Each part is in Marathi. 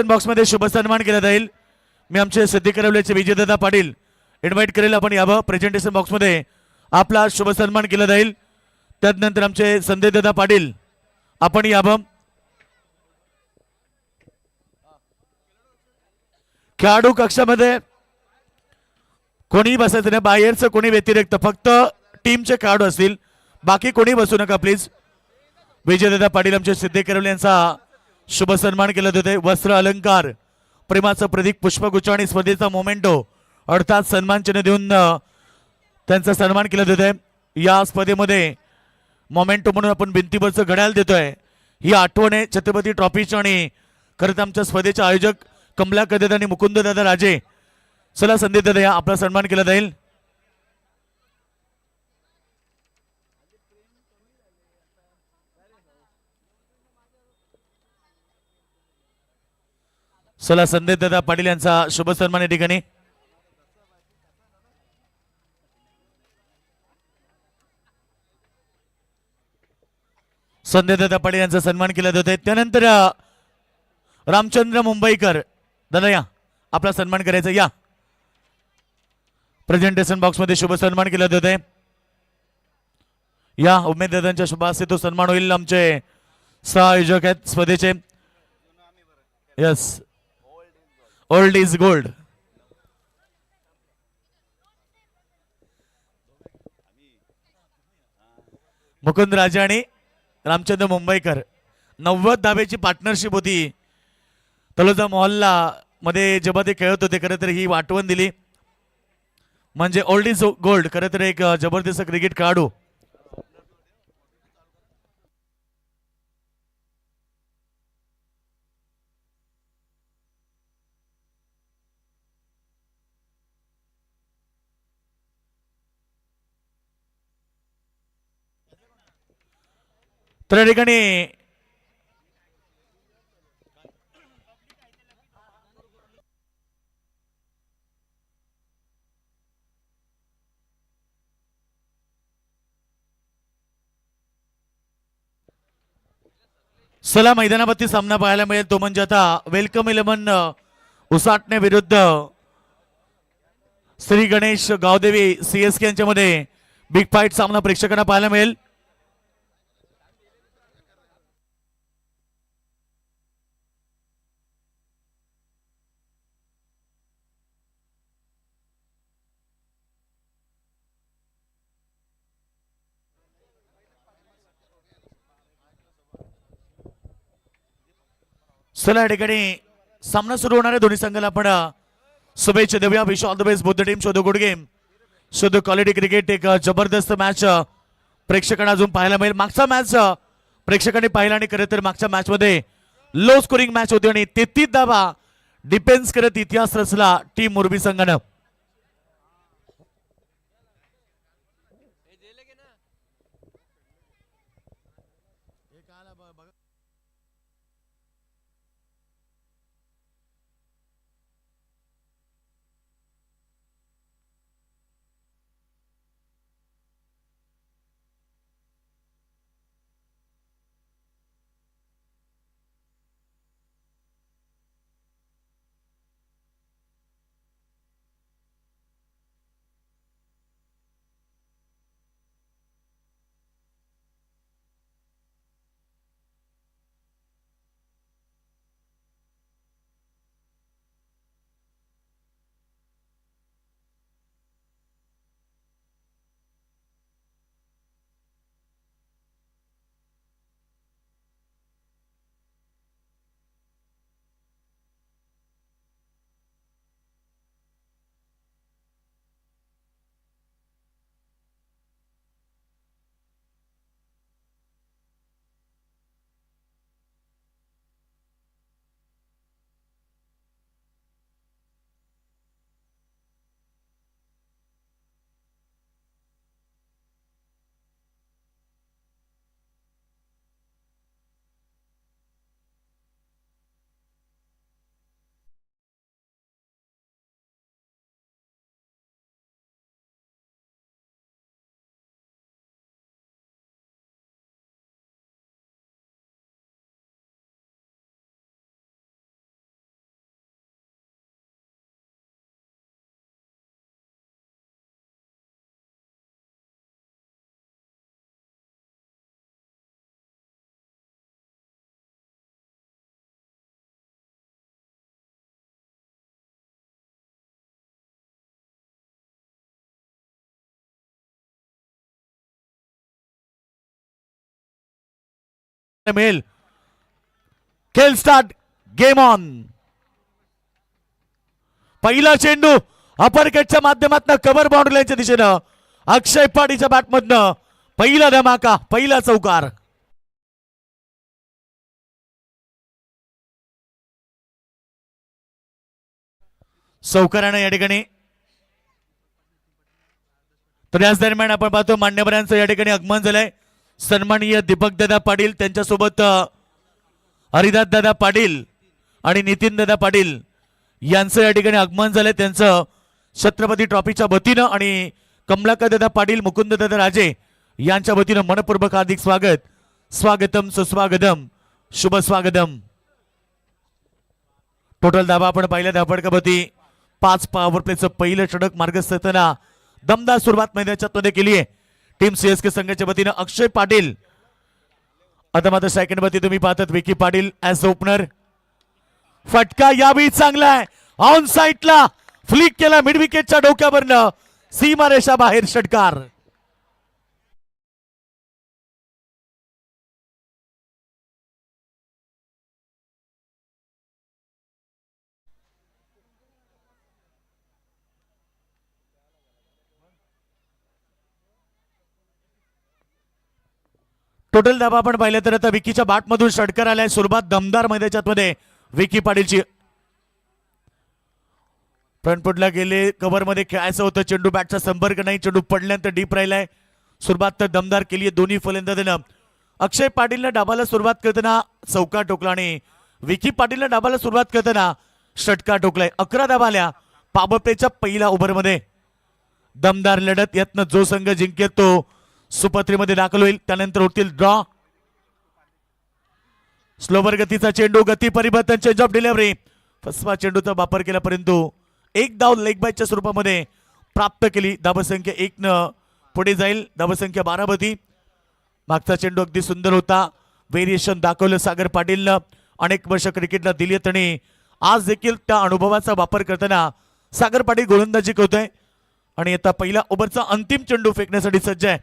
बॉक्स मध्ये शुभ सन्मान केला जाईल. मी आमचे सिद्धिकरवलेचे विजयदादा पाटील इन्व्हाइट करेल. आपण यावं प्रेझेंटेशन बॉक्स मध्ये आपला शुभ सन्मान केला जाईल. त्यानंतर आमचे संजयदादा पाटील आपण यावं. खेळाडू कक्षामध्ये कोणी बसायचं नाही, बाहेरचं कोणी व्यतिरिक्त फक्त टीमचे खेळाडू असतील, बाकी कोणी बसू नका प्लीज. विजयदादा पाटील आमचे सिद्धिकरवले यांचा शुभ सन्मान केला जाते. वस्त्र अलंकार, प्रेमाचं प्रतीक, पुष्पगुच्छ आणि स्पर्धेचा मोमेंटो अर्थात सन्मान चिन्ह देऊन त्यांचा सन्मान केला जातोय. या स्पर्धेमध्ये मोमेंटो म्हणून आपण भिंतीवरचं घड्याळ देतोय. ही आठवण आहे छत्रपती ट्रॉफीची आणि खरं तर आमच्या स्पर्धेचे आयोजक कमलाकर दादा आणि मुकुंद दादा राजे. चला संदीप दादा या आपला सन्मान केला जाईल. चला संदीप दादा पाटील यांचा शुभ सन्मान या ठिकाणी. संजय दादा पाटील यांचा सन्मान केला जातोय. त्यानंतर रामचंद्र मुंबईकर दादा या आपला सन्मान करायचा. या प्रेझेंटेशन बॉक्स मध्ये शुभ सन्मान केला जातोय. या उमेदवारांच्या शुभ हस्ते तो सन्मान होईल. आमचे सहआयोजक आहेत स्पर्धेचे. Yes, old is gold. Mukund Raja आणि रामचंद्र मुंबईकर 90 धाब्याची पार्टनरशिप होती. तलोजा मोहल्ला मध्ये जेव्हा ते खेळत होते खरं तर ही आठवण दिली. म्हणजे ओल्ड इज गोल्ड, खरं तर एक जबरदस्त क्रिकेट खेळाडू. तर या ठिकाणी चला मैदानावरती सामना पाहायला मिळेल. तो म्हणजे आता वेलकम 11 उसाटणे विरुद्ध श्री गणेश गावदेवी CSK यांच्यामध्ये बिग फाईट सामना प्रेक्षकांना पाहायला मिळेल. चला या ठिकाणी सामना सुरू होणार आहे. दोन्ही संघाला आपण शुभेच्छा देऊया. Wish all the best both the team. Show the good game, show the quality cricket. एक जबरदस्त मॅच प्रेक्षकांना अजून पाहायला मिळेल. मागचा मॅच प्रेक्षकांनी पाहिला आणि खरं तर मागच्या मॅच मध्ये लो स्कोरिंग मॅच होती आणि 33 धावा डिफेन्स करत इतिहास रचला टीम मोरबी संघानं. मिळेल. खेळ स्टार्ट, गेम ऑन. पहिला चेंडू अपरकटच्या माध्यमातून कव्हर बाउंड्रीच्या दिशेनं अक्षय पाटीच्या बॅटमधनं पहिला धमाका, पहिला चौकार. चौकारानं या ठिकाणी. तर याच दरम्यान आपण पाहतो मान्यवरांचं या ठिकाणी आगमन झालंय. सन्माननीय दीपक दादा पाटील, त्यांच्यासोबत हरिदास दादा पाटील आणि नितीन दादा पाटील यांचं या ठिकाणी आगमन झालंय. त्यांचं छत्रपती ट्रॉफीच्या वतीनं आणि कमलाकर दादा पाटील, मुकुंद दादा राजे यांच्या वतीनं मनपूर्वक हार्दिक स्वागत. स्वागतम सुस्वागतम, शुभ स्वागतम. टोटल धावा आपण पाहिल्या धापडकापती 5 पॉवर प्लेचं पहिलं षटक मार्गस्थाना दमदार सुरुवात मैदानाच्या केली आहे टीम सीएसके संघाच्या वतीनं अक्षय पाटील. आता मात्र सेकंड वरती तुम्ही पाहतात विकी पाटील ऍज ओपनर. फटका यावेळी चांगला आहे, ऑन साइडला फ्लिक केला मिड विकेटच्या डोक्यावरनं, सीमारेषा बाहेर षटकार. टोटल धावा आपण पाहिलं तर आता विकीच्या बॅटमधून षटकार आलाय. सुरुवात दमदार मैदानाच्या मध्ये विकी पाटीलची. फ्रंटफुटला गेले, कव्हर मध्ये खेळायचं होतं, चेंडू बॅटचा संपर्क नाही, चेंडू पडल्यानंतर डीप राहिलाय. सुरुवात तर दमदार केली आहे दोन्ही फलंदाजांना. अक्षय पाटीलने डाबाला सुरुवात करताना चौकार टोकला आणि विकी पाटीलने डाबाला सुरुवात करताना षटकार टोकलाय. 11 धावा आल्या पॉवर प्लेच्या पहिल्या ओव्हरमध्ये. दमदार लढत, यातनं जो संघ जिंकेल तो सुपत्रीमध्ये दाखल होईल. त्यानंतर होतील ड्रॉ. स्लोवर गतीचा चेंडू, गती परिवर्तन, चेंज ऑफ डिलिव्हरी. फसवा चेंडूचा वापर केला परंतु एक धाव लेग बायच्या स्वरूपामध्ये प्राप्त केली. धावसंख्या 1 न पुढे जाईल. धावसंख्या 12 वरती. मागचा चेंडू अगदी सुंदर होता. व्हेरिएशन दाखवलं सागर पाटीलनं. अनेक वर्ष क्रिकेटला दिली आणि आज देखील त्या अनुभवाचा वापर करताना सागर पाटील गोलंदाजी करतोय आणि आता पहिला ओव्हरचा अंतिम चेंडू फेकण्यासाठी सज्ज आहे.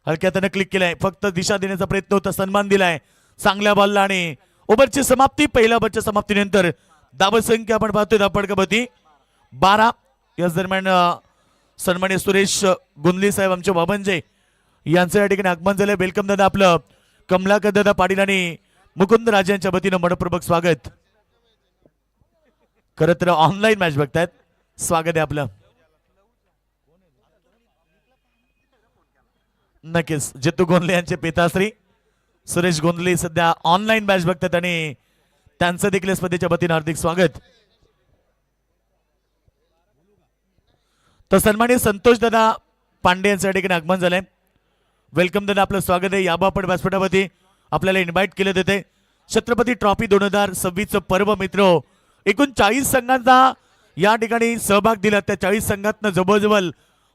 हलक्या त्यानं क्लिक केलाय, फक्त दिशा देण्याचा प्रयत्न होता, सन्मान दिलाय चांगल्या बॉलला आणि ओव्हरची समाप्ती. पहिल्या ओव्हरच्या समाप्तीनंतर धावसंख्या आपण पाहतोय धापडकापती 12. याच दरम्यान सन्मान्य सुरेश गुंदली साहेब आमचे बाबंजे यांचं या ठिकाणी आगमन झालंय. वेलकम दादा आपलं. कमलाकर दादा पाटील आणि मुकुंद राजे यांच्या वतीनं मनपूर्वक स्वागत. खरं तर ऑनलाईन मॅच बघतायत, स्वागत आहे आपलं. नक्कीच जितू गोंदले यांचे पिताश्री सुरेश गोंदले सध्या ऑनलाईन मॅच बघतात आणि त्यांचं देखील स्पर्धेच्या वतीनं हार्दिक स्वागत. तर सन्माननीय संतोष दादा पांडे यांच्या ठिकाणी आगमन झालंय. वेलकम दादा आपलं स्वागत आहे. याबा आपण व्यासपीठावरती आपल्याला इन्व्हाइट केलं देते. छत्रपती ट्रॉफी 2026 पर्व मित्र, एकूण 40 संघांचा या ठिकाणी सहभाग दिला. त्या 40 संघातनं जवळजवळ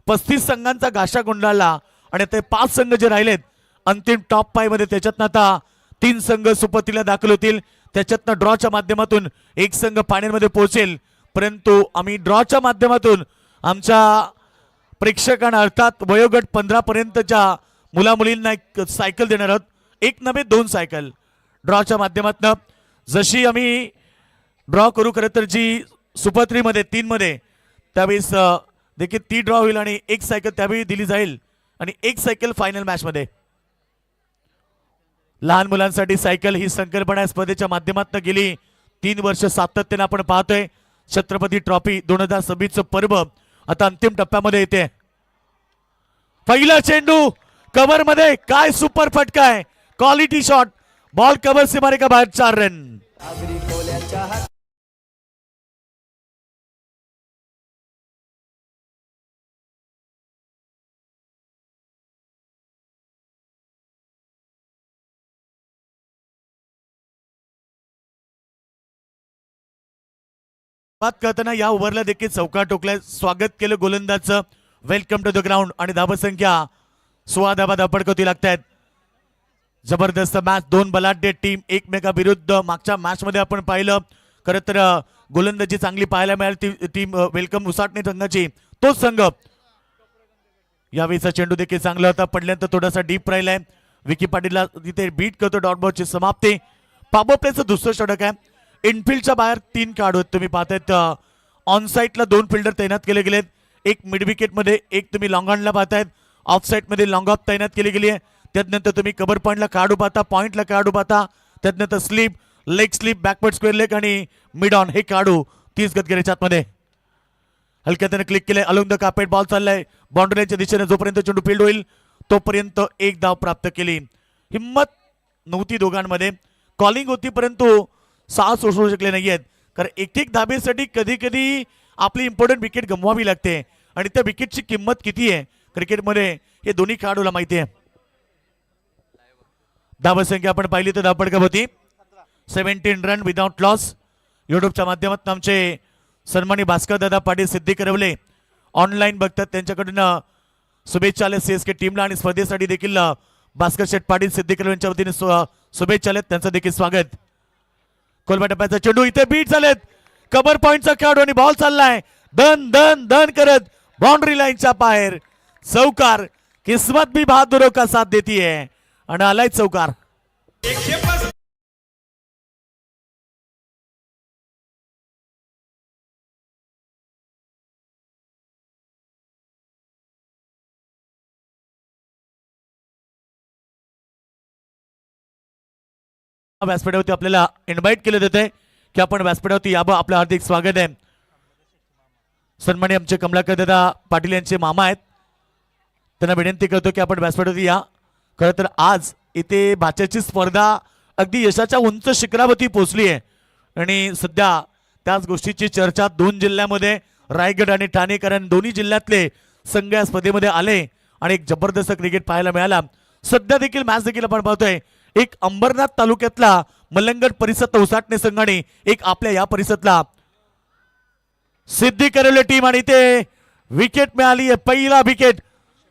35 संघांचा गाशा गुंडाळला आणि ते 5 संघ जे राहिलेत अंतिम टॉप 5 मध्ये, त्याच्यातनं आता 3 संघ सुपतीला दाखल होतील. त्याच्यातनं ड्रॉच्या माध्यमातून एक संघ फायनलमध्ये पोहोचेल. परंतु आम्ही ड्रॉच्या माध्यमातून आमच्या प्रेक्षकांना अर्थात वयोगट 15 पर्यंतच्या मुला मुलींना एक सायकल देणार आहोत. 1 नव्हे 2 सायकल ड्रॉच्या माध्यमातून. जशी आम्ही ड्रॉ करू खरं तर जी सुपत्रीमध्ये 3 मध्ये त्यावेळेस देखील ती ड्रॉ होईल आणि एक सायकल त्यावेळी दिली जाईल आणि एक सायकल फायनल मॅच मध्ये. लहान मुलांसाठी सायकल ही संकल्पना स्पर्धेच्या माध्यमातून गेली 3 वर्ष सातत्याने आपण पाहतोय. छत्रपती ट्रॉफी 2026 पर्व आता अंतिम टप्प्यामध्ये येते. पहिला चेंडू कव्हर मध्ये, काय सुपर फटका आहे, क्वालिटी शॉट, बॉल कव्हर से मारे का बाहेर 4 रन. बात करताना या ओव्हरला देखील चौकार टोकलाय. स्वागत केलं गोलंदाजचं. वेलकम टू द ग्राउंड आणि धावसंख्या 16 धावा धापडकवती लागतात. जबरदस्त मॅच, 2 बलाढ्य टीम एकमेकाविरुद्ध. मागच्या मॅच मध्ये आपण पाहिलं खरं तर गोलंदाजी चांगली पाहायला मिळाली टीम वेलकम उसाटणे संघाची. तोच संघ यावेळीचा चेंडू देखील चांगला होता, पडल्यानंतर थोडासा डीप राहिलाय. विकी पाटीलला तिथे बीट करतो. डॉट बॉलची समाप्ती. पॉवर प्लेचं दुसरं षटक आहे. इनफिल्डच्या बाहेर 3 खेळाडू आहेत. तुम्ही पाहतायत ऑन साईडला 2 फिल्डर तैनात केले गेलेत. एक मिड विकेटमध्ये, एक तुम्ही लॉंग ऑनला पाहतायत. ऑफ साईडमध्ये लॉंग ऑफ तैनात केली गेली आहे. त्यानंतर तुम्ही कव्हर पॉईंटला खेळाडू पाहता, पॉईंटला खेळाडू पाहता. त्यानंतर sleep, leg sleep, backward square leg आणि मिड ऑन हे खेळाडू 30 गत गेल्याच्या आतमध्ये. हलक्या त्याने क्लिक केले. अलोंग द कार्पेट बॉल चाललाय बाउंड्री लाईनच्या दिशेने. जोपर्यंत चेंडू फील्ड होईल तोपर्यंत 1 धाव प्राप्त केली. हिम्मत नव्हती दोघांमध्ये. कॉलिंग होती परंतु साहस सोडू शकले नाहीयेत. कारण एक धाबेसाठी कधी कधी आपली इम्पॉर्टंट विकेट गमवावी लागते आणि त्या विकेटची किंमत किती आहे क्रिकेटमध्ये हे दोन्ही खेळाडूला माहिती आहे. धावसंख्या आपण पाहिली तर धावपडका होती 17 रन विदाउट लॉस. युट्यूबच्या माध्यमातून आमचे सन्मानी भास्कर दादा पाटील सिद्धी करवले ऑनलाईन बघतात. त्यांच्याकडून शुभेच्छा आल्या सीएसके टीमला आणि स्पर्धेसाठी देखील भास्कर शेठ पाटील सिद्धी करवले यांच्या वतीने शुभेच्छा आल्यात. त्यांचं देखील स्वागत. कोलबा टप्प्याचा चेंडू इथे बीट झालेत. कव्हर पॉइंटचा खेळाडू आणि बॉल चाललाय दन दन दन करत बाउंड्री लाईनच्या बाहेर. चौकार. किस्मत भी बहादुरों का साथ देती है आणि आलाय चौकार. व्यासपीठावरती आपल्याला इन्व्हाइट केले जाते की आपण व्यासपीठावरती यावं. आपलं हार्दिक स्वागत आहे. सन्माननीय आमचे कमलाकर दादा पाटील यांचे मामा आहेत. त्यांना विनंती करतो की आपण व्यासपीठावरती या. खरं तर आज इथे भाच्याची स्पर्धा अगदी यशाच्या उंच शिखरावरती पोहोचली आहे आणि सध्या त्याच गोष्टीची चर्चा 2 जिल्ह्यामध्ये रायगड आणि ठाणे, कारण दोन्ही जिल्ह्यातले संघ या स्पर्धेमध्ये आले आणि एक जबरदस्त क्रिकेट पाहायला मिळाला. सध्या देखील मॅच देखील आपण पाहतोय. एक अंबरनाथ तालुक्यातला मलंगड परिसर उसाटणे संघाने एक आपल्या या परिसरातला सिद्धी करवले टीम आणि ते विकेट मिळाली आहे. पहिला विकेट.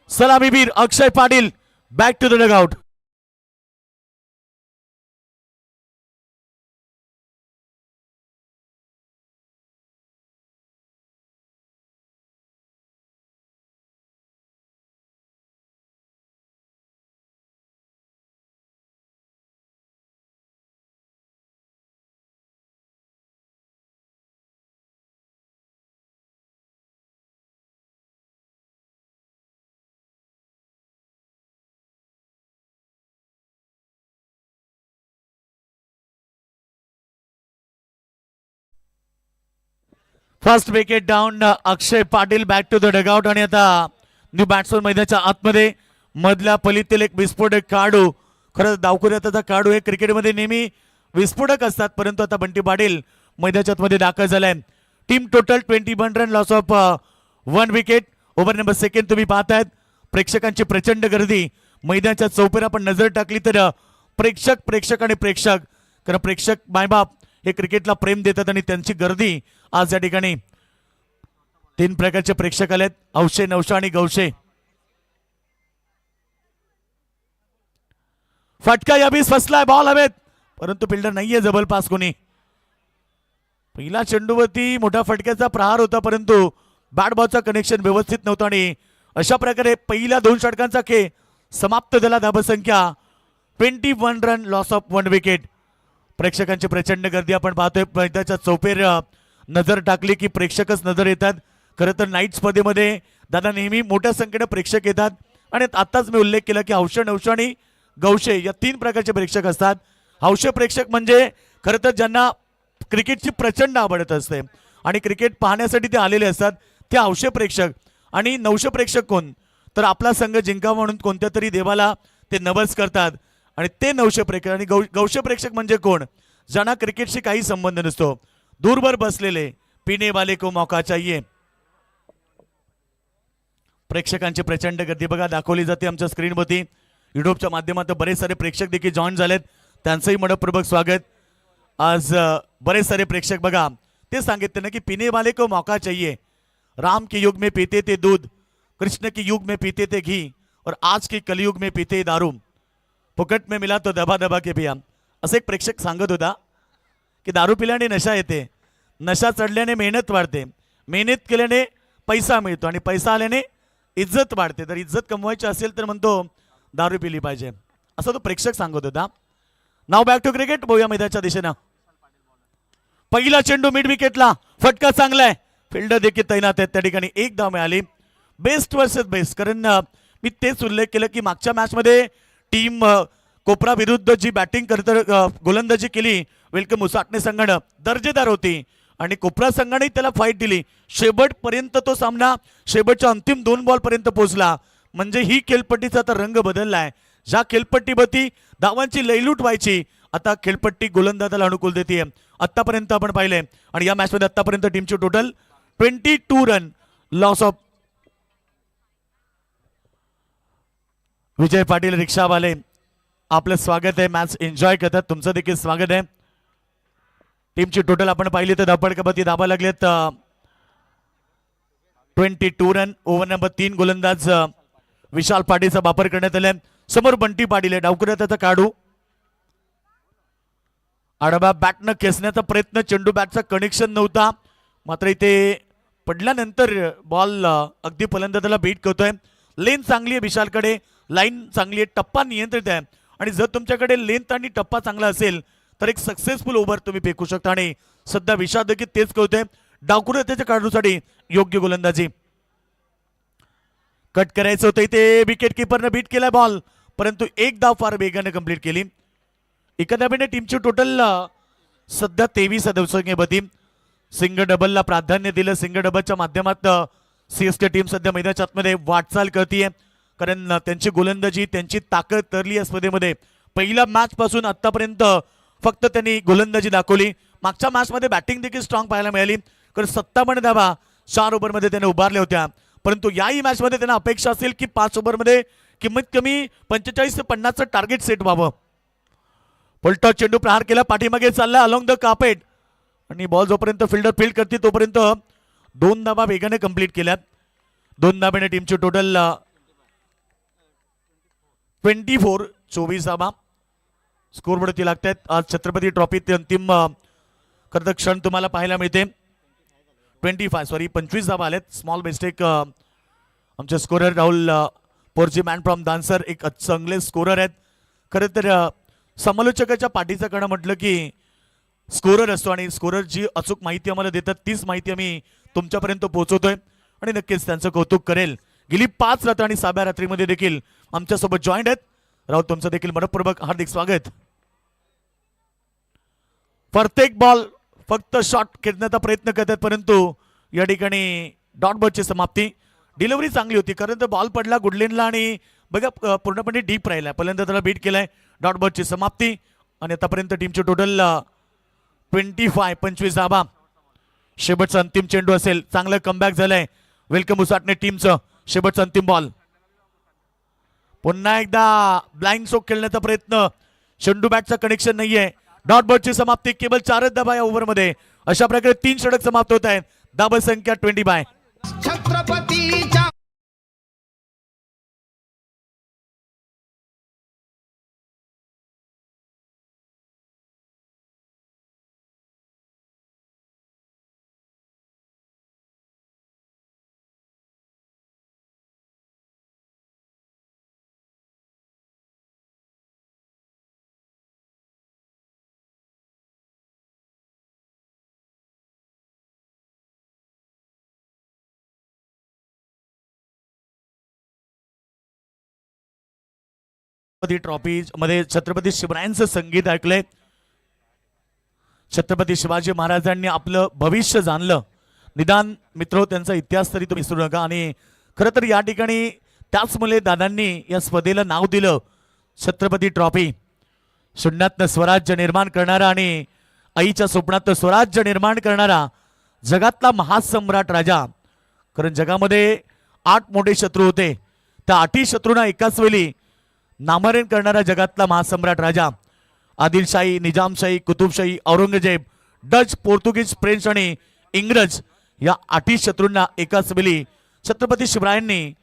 सलामीवीर Akshay Patil back to the dugout. First wicket down. Akshay Patil back to the dugout. आणि आता न्यू बॅट्समन मैदानाच्या आतमध्ये मधल्या पलीतील एक विस्फोटक खेळाडू. खरंच डावखुऱ्याचा खेळाडू हे क्रिकेटमध्ये नेहमी विस्फोटक असतात, परंतु आता बंटी पाटील मैदानाच्या आतमध्ये दाखल झालाय. Team total 21 run, loss of 1 wicket. Over number second तुम्ही पाहतायत. प्रेक्षकांची प्रचंड गर्दी. मैदानाच्या चौपेर आपण नजर टाकली तर प्रेक्षक आणि प्रेक्षक, कारण प्रेक्षक मायबाप हे क्रिकेटला प्रेम देतात आणि त्यांची गर्दी आज या ठिकाणी. 3 प्रकारचे प्रेक्षक आलेत. औशे, नवशा आणि गौशे. फटका याबीस फसलाय. बॉल हवेत परंतु फिल्डर नाहीये जबरपास कोणी. पहिला चेंडूवरती मोठा फटक्याचा प्रहार होता परंतु बॅट बॉलचा कनेक्शन व्यवस्थित नव्हतं आणि अशा प्रकारे पहिल्या 2 षटकांचा खेळ समाप्त झाला. धावसंख्या 21 रन, लॉस ऑफ 1 विकेट. प्रेक्षकांची प्रचंड गर्दी आपण पाहतोय. मैदानाच्या चौपेर नजर टाकली की प्रेक्षकच नजर येतात. खरं तर नाईट स्पर्धेमध्ये दादा नेहमी मोठ्या संख्येने प्रेक्षक येतात आणि आताच मी उल्लेख केला की हौशे, नवशे आणि गौशे या 3 प्रकारचे प्रेक्षक असतात. हौशे प्रेक्षक म्हणजे खरं तर ज्यांना क्रिकेटची प्रचंड आवडत असते आणि क्रिकेट पाहण्यासाठी ते आलेले असतात, ते हौशे प्रेक्षक. आणि नवशे प्रेक्षक कोण तर आपला संघ जिंकावा म्हणून कोणत्या तरी देवाला ते नवस करतात आणि ते नवशे प्रेक्षक. आणि गौशे प्रेक्षक म्हणजे कोण, ज्यांना क्रिकेटशी काही संबंध नसतो, दूरवर बसलेले, पिणे वाले को मौका चाहिए. प्रेक्षकांची प्रचंड गर्दी बघा दाखवली जाते आमच्या स्क्रीनवरती. युट्यूबच्या माध्यमातून बरेच सारे प्रेक्षक देखील जॉईन झालेत, त्यांचंही मनपूर्वक स्वागत. आज बरेच सारे प्रेक्षक बघा ते सांगितले ना की पिने वाले को मौका चाहिए. राम के युग में पीते थे दूध, कृष्ण के युग में पीते थे घी और आज के कलयुग में पीते दारू. फुकट में मिला तो दबा दबा के पिया. असं एक प्रेक्षक सांगत होता की दारू पिल्याने नशा येते, नशा चढल्याने मेहनत वाढते, मेहनत केल्याने पैसा मिळतो आणि पैसा आल्याने इज्जत वाढते. तर इज्जत कमवायची असेल तर म्हणतो दारू पिली पाहिजे. असं तो प्रेक्षक सांगत होता. नाव बॅक टू क्रिकेट. बघूया मैदानाच्या दिशेनं. पहिला चेंडू मिड विकेटला, फटका चांगला आहे, फिल्डर देखील तैनात आहेत. त्या ठिकाणी एक धाव मिळाली. Best versus best. कारण मी तेच उल्लेख केलं की मागच्या मॅच मध्ये टीम कोपरा विरुद्ध जी बॅटिंग गोलंदाजी केली वेलकम उसाटणे संघानं दर्जेदार होती आणि कोपरा संघाने त्याला फाईट दिली. शेवटपर्यंत तो सामना शेवटच्या अंतिम 2 बॉल पर्यंत पोहोचला. म्हणजे ही खेळपट्टीचा आता रंग बदललाय. ज्या खेळपट्टीवरती धावांची लयलूट व्हायची आता खेळपट्टी गोलंदाजाला अनुकूल देते. आतापर्यंत आपण पाहिले आणि या मॅच मध्ये आतापर्यंत टीमची total 22 run. Loss of. Vijay Patil रिक्षावाले आपलं स्वागत आहे. मॅच एन्जॉय करतात. तुमचं देखील स्वागत आहे. टीमची टोटल आपण पाहिली तर धपडकपती धाबा लागलेत 22 रन. ओव्हर नंबर 3 गोलंदाज विशाल पाटीलचा वापर करण्यात आलाय. समोर बंटी पाटील आहे. डावकऱ्या त्याचा काढू. आडवा बॅटनं खेचण्याचा प्रयत्न. चेंडू बॅटचा कनेक्शन नव्हता. मात्र इथे पडल्यानंतर बॉल अगदी फलंदाजाला बीट करतोय. लेन चांगली आहे विशालकडे. लाईन चांगली आहे. टप्पा नियंत्रित आहे आणि जर तुमच्याकडे लेंथ आणि टप्पा चांगला असेल तर एक सक्सेसफुल ओव्हर तुम्ही फेकू शकता. आणि सध्या विशाल देखील तेच करतोय. डावकुरे त्याच्या काढूसाठी योग्य गोलंदाजी. कट करायचं होतं इथे. विकेट किपरनं बीट केलाय बॉल, परंतु एक धाव फार वेगाने कंप्लीट केली. एका धावेने टीमची टोटल सध्या 23 धावसंख्येवरती. सिंगल डबलला प्राधान्य दिलं. सिंगल डबलच्या माध्यमातून सीएसके टीम सध्या मैदानाच्या आतमध्ये वाटचाल करते. कारण त्यांची गोलंदाजी त्यांची ताकद तरली या स्पर्धेमध्ये. पहिल्या मॅच पासून आतापर्यंत फक्त त्यांनी गोलंदाजी दाखवली. मागच्या मॅच मध्ये बॅटिंग देखील स्ट्रॉंग पाहायला मिळाली. कारण 57 धावा 4 ओव्हरमध्ये त्याने उभारल्या होत्या. परंतु याही मॅच मध्ये त्यांना अपेक्षा असेल की 5 ओव्हरमध्ये किंमत कमी 45 ते 50चं टार्गेट सेट व्हावं. पलटॉस चेंडू प्रहार केला. पाठीमागे चालला अलॉंग द कार्पेट आणि बॉल जोपर्यंत फिल्डर फील्ड करते तोपर्यंत 2 धावा वेगाने कंप्लीट केल्यात. 2 धाब्याने टीमची टोटल 24 धावा स्कोरवरती लागतात. आज छत्रपती ट्रॉफीचे अंतिम खरं क्षण तुम्हाला पाहायला मिळते. 25 धावा आलेत. Small mistake. आमचे स्कोरर राहुल पोरजी मॅन फ्रॉम दानसर एक चांगले स्कोरर आहेत. खरं तर समालोचकाच्या पाठीचं कणं म्हटलं की स्कोरर असतो आणि स्कोरर जी अचूक माहिती आम्हाला देतात तीच माहिती आम्ही तुमच्यापर्यंत पोहोचवतोय आणि नक्कीच त्यांचं कौतुक करेल. गेली 5 रात्र आणि 6व्या रात्रीमध्ये देखील आमच्यासोबत जॉईंट आहेत. राहुल तुमचं देखील मनपूर्वक हार्दिक स्वागत. प्रत्येक बॉल फक्त शॉट खेळण्याचा प्रयत्न करतात परंतु या ठिकाणी डॉट बॉलची समाप्ती. डिलिव्हरी चांगली होती कारण तर बॉल पडला गुडलेनला आणि बघा पूर्णपणे डीप राहिला. पहिल्यांदा त्याला बीट केलाय. डॉट बॉलची समाप्ती आणि आतापर्यंत टीमची टोटल 25 धावा. शेवटचा अंतिम चेंडू असेल. चांगलं कमबॅक झालंय वेलकम उसाटणे टीमचं. शेवटचा अंतिम बॉल. पुन्हा एकदा ब्लाइंड स्ट्रोक खेळण्याचा प्रयत्न. चेंडू बॅटचं कनेक्शन नाहीये. डॉट बॉलची समाप्ती. केवळ 4च धावा या ओव्हरमध्ये. अशा प्रकारे 3 षटक समाप्त होत आहेत. धावा संख्या 20 छत्रपतीच्या ट्रॉफी मध्ये छत्रपती शिवरायांचं संगीत ऐकलंय. छत्रपती शिवाजी महाराजांनी आपलं भविष्य जाणलं. निदान मित्र त्यांचा इतिहास तरी तुम्ही विसरू नका. आणि खरं तर या ठिकाणी त्याच मुले दादांनी या स्पर्धेला नाव दिलं छत्रपती ट्रॉफी. शून्यातनं स्वराज्य निर्माण करणारा आणि आईच्या स्वप्नात स्वराज्य निर्माण करणारा जगातला महासम्राट राजा. कारण जगामध्ये 8 मोठे शत्रू होते. त्या 8ही शत्रूंना एकाच वेळी नामरण करणारा जगातला महासम्राट राजा. आदिलशाही, निजामशाही, कुतुबशाही, औरंगजेब, डच, पोर्तुगीज, फ्रेंच आणि इंग्रज या 8ही शत्रूंना एकाच वेळी छत्रपती शिवरायांनी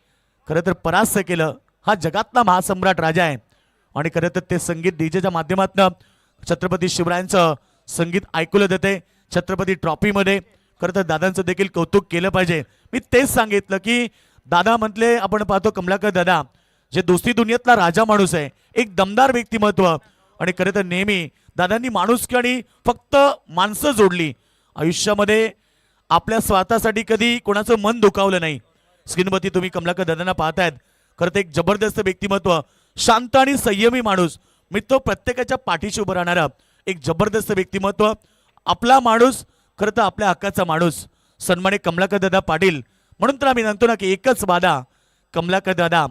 खरं तर परास्त केलं. हा जगातला महासम्राट राजा आहे. आणि खरं तर ते संगीत डीजेच्या माध्यमातून छत्रपती शिवरायांचं संगीत ऐकलं जाते छत्रपती ट्रॉफीमध्ये. खरं तर दादांचं देखील कौतुक केलं पाहिजे. मी तेच सांगितलं की दादा म्हटले आपण पाहतो कमलाकर दादा जे दोस्ती दुनियेतला राजा माणूस आहे, एक दमदार व्यक्तिमत्व. आणि खरं तर नेहमी दादांनी माणुसकी आणि फक्त माणसं जोडली आयुष्यामध्ये. आपल्या स्वार्थासाठी कधी कोणाचं मन दुखावलं नाही. स्क्रीनवरती तुम्ही कमलाकर दादांना पाहतायत. खरं तर एक जबरदस्त व्यक्तिमत्व, शांत आणि संयमी माणूस, मित्र प्रत्येकाच्या पाठीशी उभं राहणारा एक जबरदस्त व्यक्तिमत्व. आपला माणूस, खरं तर आपल्या हक्काचा माणूस, सन्मानित कमलाकर दादा पाटील. म्हणून तर आम्ही म्हणतो ना की एकच वादा, कमलाकर दादा.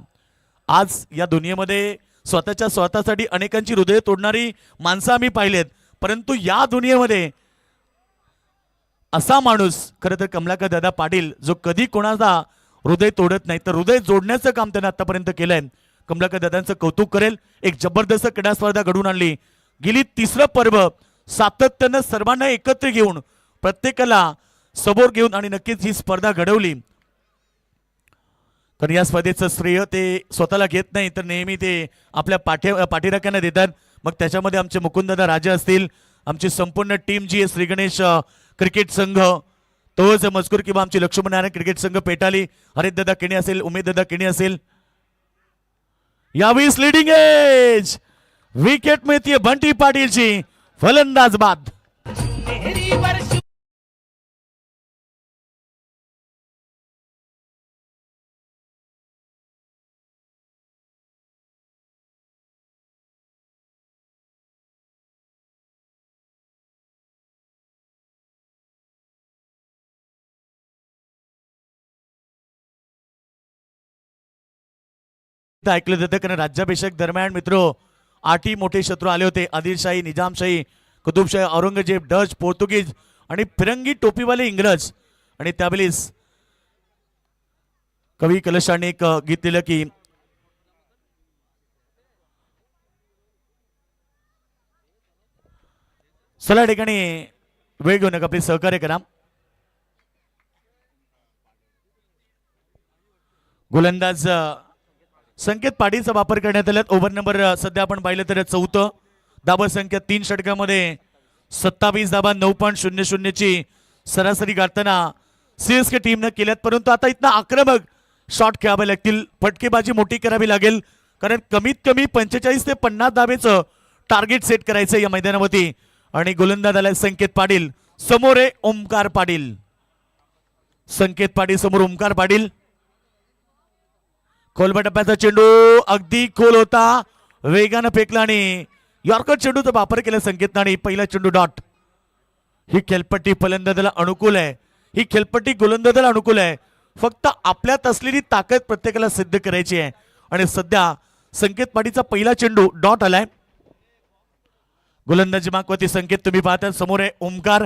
आज या दुनियेमध्ये स्वतःसाठी अनेकांची हृदय तोडणारी माणसं आम्ही पाहिलेत, परंतु या दुनियेमध्ये असा माणूस खरं तर कमलाकर दादा पाटील, जो कधी कोणाचा हृदय तोडत नाही, तर हृदय जोडण्याचं काम त्याने आतापर्यंत केलंय. कमलाकर दादांचं कौतुक करेल. एक जबरदस्त क्रीडा स्पर्धा घडवून आणली. गेली तिसरं पर्व सातत्यानं सर्वांना एकत्र घेऊन, प्रत्येकाला समोर घेऊन आणि नक्कीच ही स्पर्धा घडवली. तर या स्पर्धेचं श्रेय ते स्वतःला घेत नाही, तर नेहमी ते आपल्या पाठीराख्यांना देतात. मग त्याच्यामध्ये आमचे मुकुंददादा राजा असतील, आमची संपूर्ण टीम जी आहे, श्री गणेश क्रिकेट संघ तोच मजकूर, किंवा आमची लक्ष्मीनारायण क्रिकेट संघ पेटाली, हरितदादा केणी असेल, उमेददादा केणी असेल. यावेळी लीडिंग एज विकेट मिळतीये बंटी पाटीलची. फलंदाज बाद. ऐकलं जातं कारण राज्याभिषेक दरम्यान मित्रो 8 मोठे शत्रू आले होते. आदिलशाही, निजामशाही, कुतुबशाही, औरंगजेब, डच, पोर्तुगीज आणि फिरंगी टोपीवाले इंग्रज. आणि त्यावेळेस कवी कलशाने एक गीत दिलं की चला ठिकाणी वेळ घेऊ नका, आपले सहकार्य करा. गोलंदाज संकेत पाटीलचा वापर करण्यात आला. ओव्हर नंबर सध्या आपण पाहिलं तर 4. धावा संख्या 3 षटकामध्ये 27 धावा 9.00 ची सरासरी गाठताना सीएसके टीमने केल्यात. परंतु आता इथं आक्रमक शॉट खेळावे लागतील, फटकेबाजी मोठी करावी लागेल, कारण कमीत कमी 45 ते 50 धावेचं टार्गेट सेट करायचं या मैदानावरती. आणि गोलंदाज आला संकेत पाटील, समोर आहे ओमकार पाटील. संकेत पाटील समोर ओमकार पाटील. खोलबा टप्प्याचा चेंडू अगदी खोल होता, वेगानं फेकला आणि यॉर्कर चेंडूचा वापर केला संकेतनं आणि पहिला चेंडू डॉट. ही खेळपट्टी फलंदाजाला अनुकूल आहे, ही खेळपट्टी गोलंदाजाला अनुकूल आहे. फक्त आपल्यात असलेली ताकद प्रत्येकाला सिद्ध करायची आहे. आणि सध्या संकेत पाटीलचा पहिला चेंडू डॉट आलाय. गोलंदाजी मागवती संकेत तुम्ही पाहता, समोर आहे ओमकार.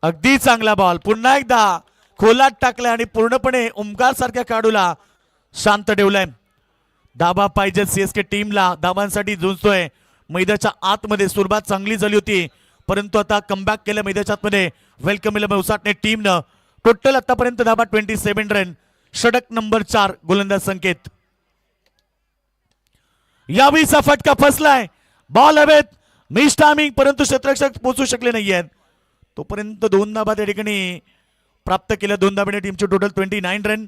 अगदी चांगला बॉल, पुन्हा एकदा खोलात टाकलाय आणि पूर्णपणे ओमकार सारख्या खेळाडूला शांत ठेवलाय. धाबा पाहिजे सीएसके टीमला, धाबांसाठी झुंजतोय. मैदानाच्या आतमध्ये सुरुवात चांगली झाली होती, परंतु आता कमबॅक केलं मैदानाच्या आतमध्ये. वेलकम उसाटणे टीमनं. टोटल आतापर्यंत धाबा 27 रन. षटक नंबर 4 गोलंदाज संकेत. यावेळीचा फटका फसलाय, बॉल हवेत, मिस टायमिंग, परंतु क्षेत्ररक्षक पोहोचू शकले नाहीयेत. तोपर्यंत 2 धाबा त्या ठिकाणी प्राप्त केल्या. 2 धाब्याने टीमचे टोटल 29 रन.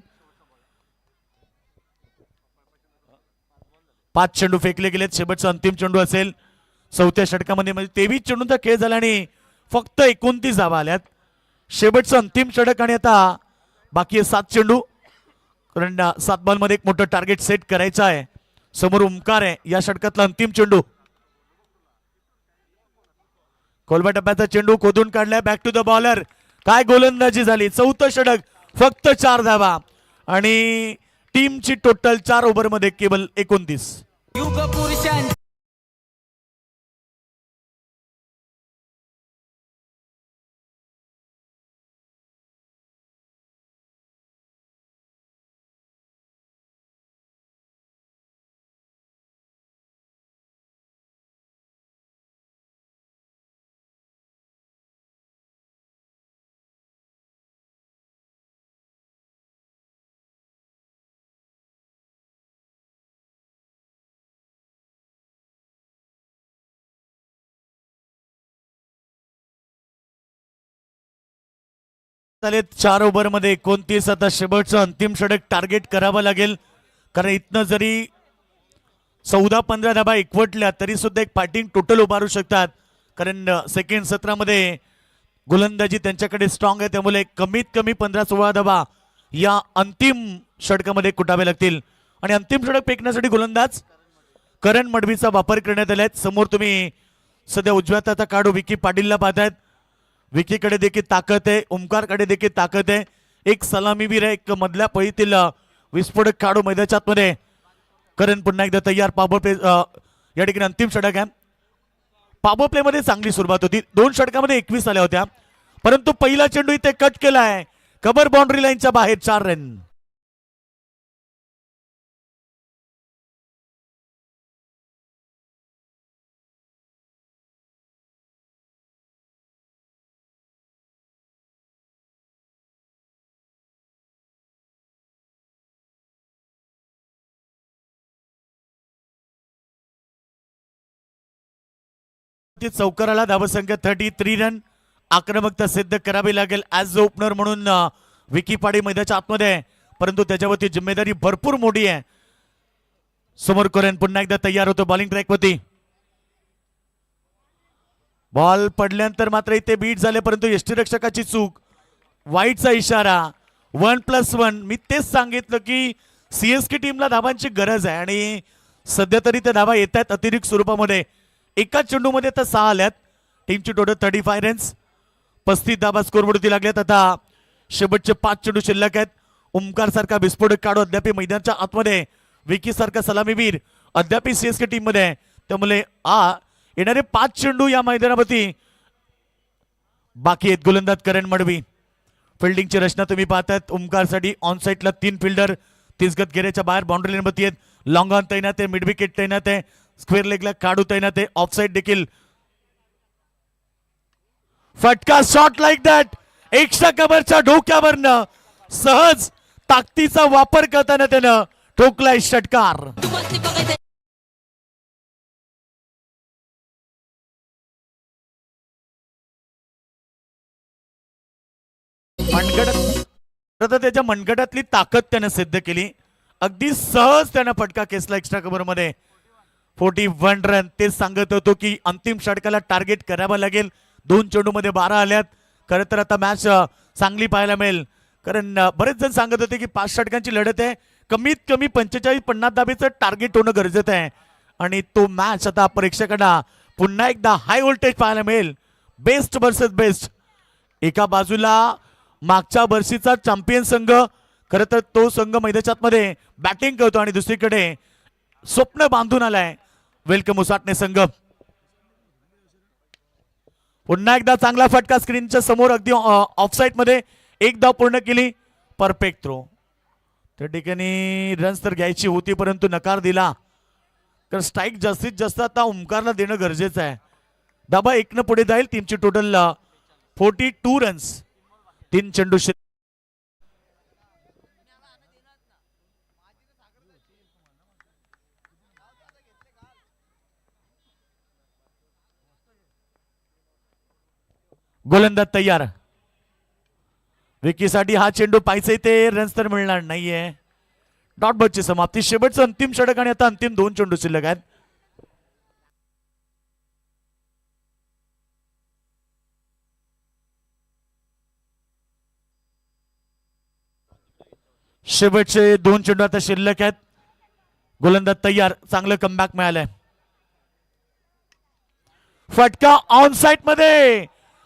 5 चेंडू फेकले गेलेत. शेवटचा अंतिम चेंडू असेल 4थ्या षटकामध्ये. म्हणजे 23 चेंडूंचा खेळ झाला आणि फक्त 29 धावा आल्यात. शेवटचं अंतिम षटक आणि आता बाकी 7 चेंडू, कारण 7 बॉलमध्ये एक मोठं टार्गेट सेट करायचं आहे. समोर ओमकार आहे. या षटकातला अंतिम चेंडू, कोलबा टप्प्याचा चेंडू खोदून काढलाय. Back to the bowler. काय गोलंदाजी झाली. 4थं षटक, फक्त 4 धावा आणि टीमची टोटल 4 ओव्हरमध्ये केवळ 29. झालेत 4 ओव्हरमध्ये 29. आता शेवटचं अंतिम षटक टार्गेट करावं लागेल. कारण इथनं जरी 14-15 धाबा एकवटल्या तरी सुद्धा एक फायटिंग टोटल उभारू शकतात, कारण सेकंड सत्रामध्ये गोलंदाजी त्यांच्याकडे स्ट्रॉंग आहे, त्यामुळे कमीत कमी 15-16 धाबा या अंतिम षटकामध्ये कुटावे लागतील. आणि अंतिम षटक फेकण्यासाठी गोलंदाज करण मडवीचा वापर करण्यात आलाय. समोर तुम्ही सध्या उजव्या हाताचा काढू विकी पाटीलला पाहतायत. विकीकडे देखील ताकद आहे, ओमकारकडे देखील ताकद आहे. एक सलामीवीर आहे, एक मधल्या फळीतील विस्फोटक काढू मैदानाच्या आतमध्ये. करण पुन्हा एकदा तयार. पॉवर प्ले या ठिकाणी अंतिम षटक आहे. पॉवर प्ले मध्ये चांगली सुरुवात होती, 2 षटकामध्ये 21 आल्या होत्या, परंतु पहिला चेंडू इथे कट केलाय कव्हर बाउंड्री लाईनच्या बाहेर. 4 रन. चौकाराला धावसंख्या 33 रन. आक्रमकता सिद्ध करावी लागेल ऍज ओपनर म्हणून विकी पाडी मैदानाच्या आतमध्ये, परंतु त्याच्यावरती जिम्मेदारी भरपूर मोठी आहे. समोर करण पुन्हा एकदा तयार होतो बॉलिंग ट्रॅकवरती. बॉल पडल्यानंतर मात्र इथे बीट झाले, परंतु यष्टीरक्षकाची चूक. वाईटचा इशारा. 1+1. मी तेच सांगितलं की सीएसके टीमला धावांची गरज आहे आणि सध्या तरी त्या धावा येत आहेत अतिरिक्त स्वरूपामध्ये. एका चेंडूमध्ये तर 6 आल्यात. टीमची टोटल 35 रन्स. 35 धावा स्कोरवरती लागल्यात. आता शेवटचे 5 चेंडू शिल्लक आहेत. ओमकार सारखा विस्फोटक काढू अद्याप मैदानाच्या आतमध्ये, विकी सारखा सलामीवीर अद्याप सीएसके टीम मध्ये आहे, त्यामुळे येणारे 5 चेंडू या मैदानावरती बाकी आहेत. गोलंदाज करण मडवी. फिल्डिंगची रचना तुम्ही पाहतायत. ओमकारसाठी ऑन साईडला 3 फिल्डर 30 गज घेऱ्याच्या बाहेर बाउंड्री लाईनवरती आहेत. लॉंग ऑन तैनात आहे, मिड विकेट तैनात आहे, स्क्वेअर लेगला काढू तैनात आहे, ऑफ साईड देखील. फटका शॉट लाईक दॅट. एक्स्ट्रा कव्हरच्या डोक्यावरनं सहज ताकदीचा वापर करताना त्यानं ठोकलाय षटकार. त्याच्या मनगटातली ताकद त्यानं सिद्ध केली. अगदी सहज त्यानं फटका केसला एक्स्ट्रा कव्हर मध्ये. 41 रन. ते सांगत होतो की अंतिम षटकाला टार्गेट करावं लागेल. 2 चेंडू मध्ये 12 आल्यात. खरं तर आता मॅच चांगली पाहायला मिळेल, कारण बरेच जण सांगत होते की 5 षटकांची लढत आहे, कमीत कमी 45-50 धाबेचं टार्गेट होणं गरजेचं आहे. आणि तो मॅच आता प्रेक्षकांना पुन्हा एकदा हाय व्होल्टेज पाहायला मिळेल. Best versus best. एका बाजूला मागच्या वर्षीचा चॅम्पियन संघ, खरं तर तो संघ मैदानाच्या आतमध्ये बॅटिंग करतो, आणि दुसरीकडे स्वप्न बांधून आलाय वेलकम उसाटणे संघ. पुन्हा एकदा चांगला फटका स्क्रीनच्या समोर अगदी ऑफसाईड मध्ये. 1 धाव पूर्ण केली. Perfect throw. त्या ठिकाणी रन्स तर घ्यायची होती, परंतु नकार दिला, कारण स्ट्राईक जास्तीत जास्त आता ओमकारला देणं गरजेचं आहे. धाबा 1 न पुढे जाईल. टीमची टोटल 42 रन्स. 3 चेंडू. गोलंदाज तयार. विकीसाठी हा चेंडू पाहिजे ते रन्स तर मिळणार नाहीये. डॉट बॉलची समाप्ती. शेवटचं अंतिम षटक आणि आता अंतिम 2 चेंडू शिल्लक आहेत. शेवटचे 2 चेंडू आता शिल्लक आहेत. गोलंदाज तयार. चांगलं कमबॅक मिळालंय. फटका ऑन साइड मध्ये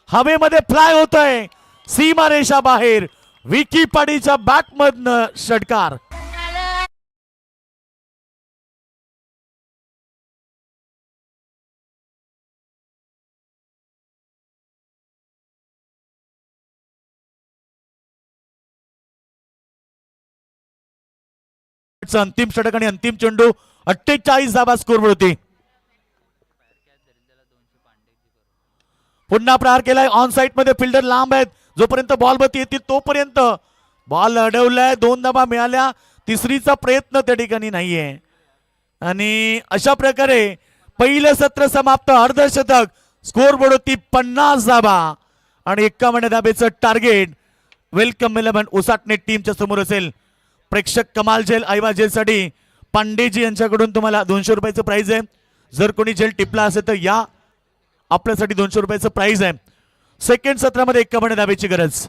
हवेमध्ये फ्लाय होतोय सीमा रेषा बाहेर. विकी पाडीच्या बॅट मधनं षटकार. अंतिम षटक आणि अंतिम चेंडू. 48 धावा स्कोर होती. पुन्हा प्रहार केलाय. ऑन साइड मध्ये फिल्डर लांब आहेत. जोपर्यंत बॉल वरती येतील तोपर्यंत बॉल अडवलाय. 2 धावा मिळाल्या. तिसरीचा प्रयत्न त्या ठिकाणी नाहीये. आणि अशा प्रकारे पहिलं सत्र समाप्त. अर्धशतक. स्कोर बोर्ड होती 50 धावा आणि 51 धाबेचं टार्गेट वेलकम 11 उसाटणे टीमच्या समोर असेल. प्रेक्षक कमाल जेल आईवा जेलसाठी पांडेजी यांच्याकडून तुम्हाला 200 रुपयाचं प्राइज आहे. जर कोणी जेल टिपला असेल तर या आपल्यासाठी 200 रुपयाचं प्राइज आहे. सेकंड सत्रामध्ये 51 धावेची गरज.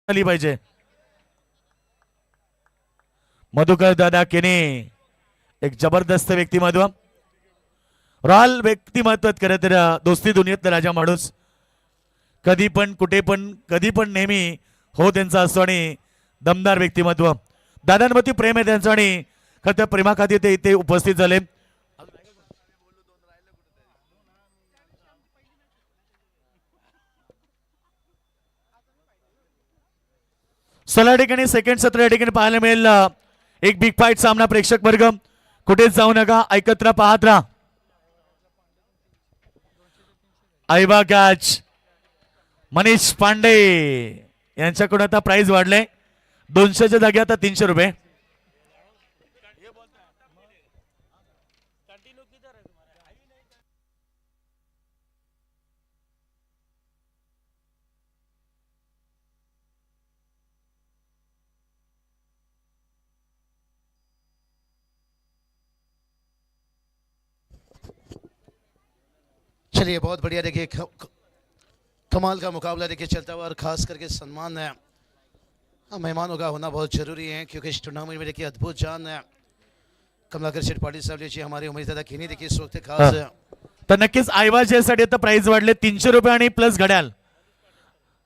आली पाहिजे. मधुकर दादा केने एक जबरदस्त व्यक्तिमत्व, रॉयल व्यक्तिमत्व. खरं तर दोस्ती दुनियेतला राजा माणूस, कधी पण कुठे पण कधी पण नेहमी हो त्यांचा असतो आणि दमदार व्यक्तिमत्व. दादांवरती प्रेम आहे त्यांचं आणि खरं तर प्रेमाखाती ते इथे उपस्थित झाले. चला ठिकाणी सेकंड सत्र या ठिकाणी पाहायला मिळेल. एक बिग फाईट सामना. प्रेक्षक वर्ग कुठेच जाऊ नका, ऐकत राहा, पाहत राहा. आईबा कॅच मनीष पांडे यांच्याकडून आता प्राइस वाढले 200च्या जागी आता 300 रुपये. चलिए बहुत बढ़िया. देखिए कमाल का मुकाबला देखिए चलता हुआ, और खास करके सम्मान है मेहमानों का होना बहुत जरूरी है, क्योंकि इस टूर्नामेंट में देखिए अद्भुत जान है कमलाकर शेठ पाटील साहब जी, हमारे उमेश दादा खेनी देखिए इस वक्त खास है. तर नक्कीच आईवा जेलसाठी आता प्राइस वाढले 300 रुपये आणि प्लस घड्याल.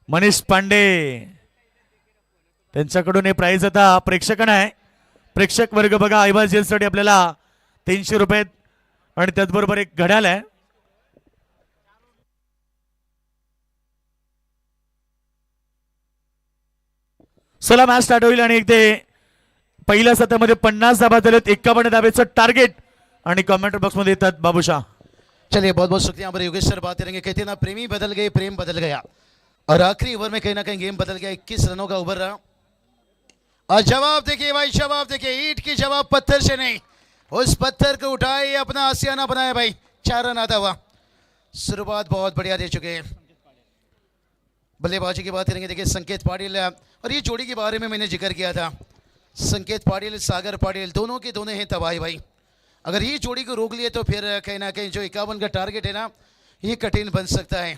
मनीष पांडे त्यांच्याकडून हे प्राइस आता प्रेक्षकांना आहे. प्रेक्षक वर्ग बघा, आईवा जेलसाठी आपल्याला 300 रुपये आणि त्याचबरोबर एक घड्याल आहे. चला मॅच स्टार्ट होईल आणि एक ते पहिल्या सत्रामध्ये 50 धाबा झालेत. 51 धाब्याचं टार्गेट आणि कमेंट बॉक्स मध्ये येतात बाबूशाह. चलिए बहुत बहुत शुक्रिया. हमारे योगेश सर बात करेंगे. कहते हैं ना, प्रेमी बदल गए, प्रेम बदल गया, और आखिरी ओवर में कहीं ना कहीं गेम बदल गया. 21 रनों का ओवर रहा. और जवाब देखिए भाई, जवाब देखिए. ईंट की जवाब पत्थर से नहीं, उस पत्थर को उठाए अपना आसियाना बनाया भाई. 4 रन आता हुआ. शुरुआत बहुत बढ़िया दे चुके हैं. बल्लेबाजी की बात करेंगे. देखिए संकेत पाटिल, और ये जोड़ी के बारे में मैंने जिक्र किया था. संकेत पाटिल, सागर पाटिल, दोनों के दोनों हैं तबाही भाई. अगर ये जोड़ी को रोक लिए तो फिर कहीं ना कहीं जो 51 का टारगेट है ना, ये कठिन बन सकता है.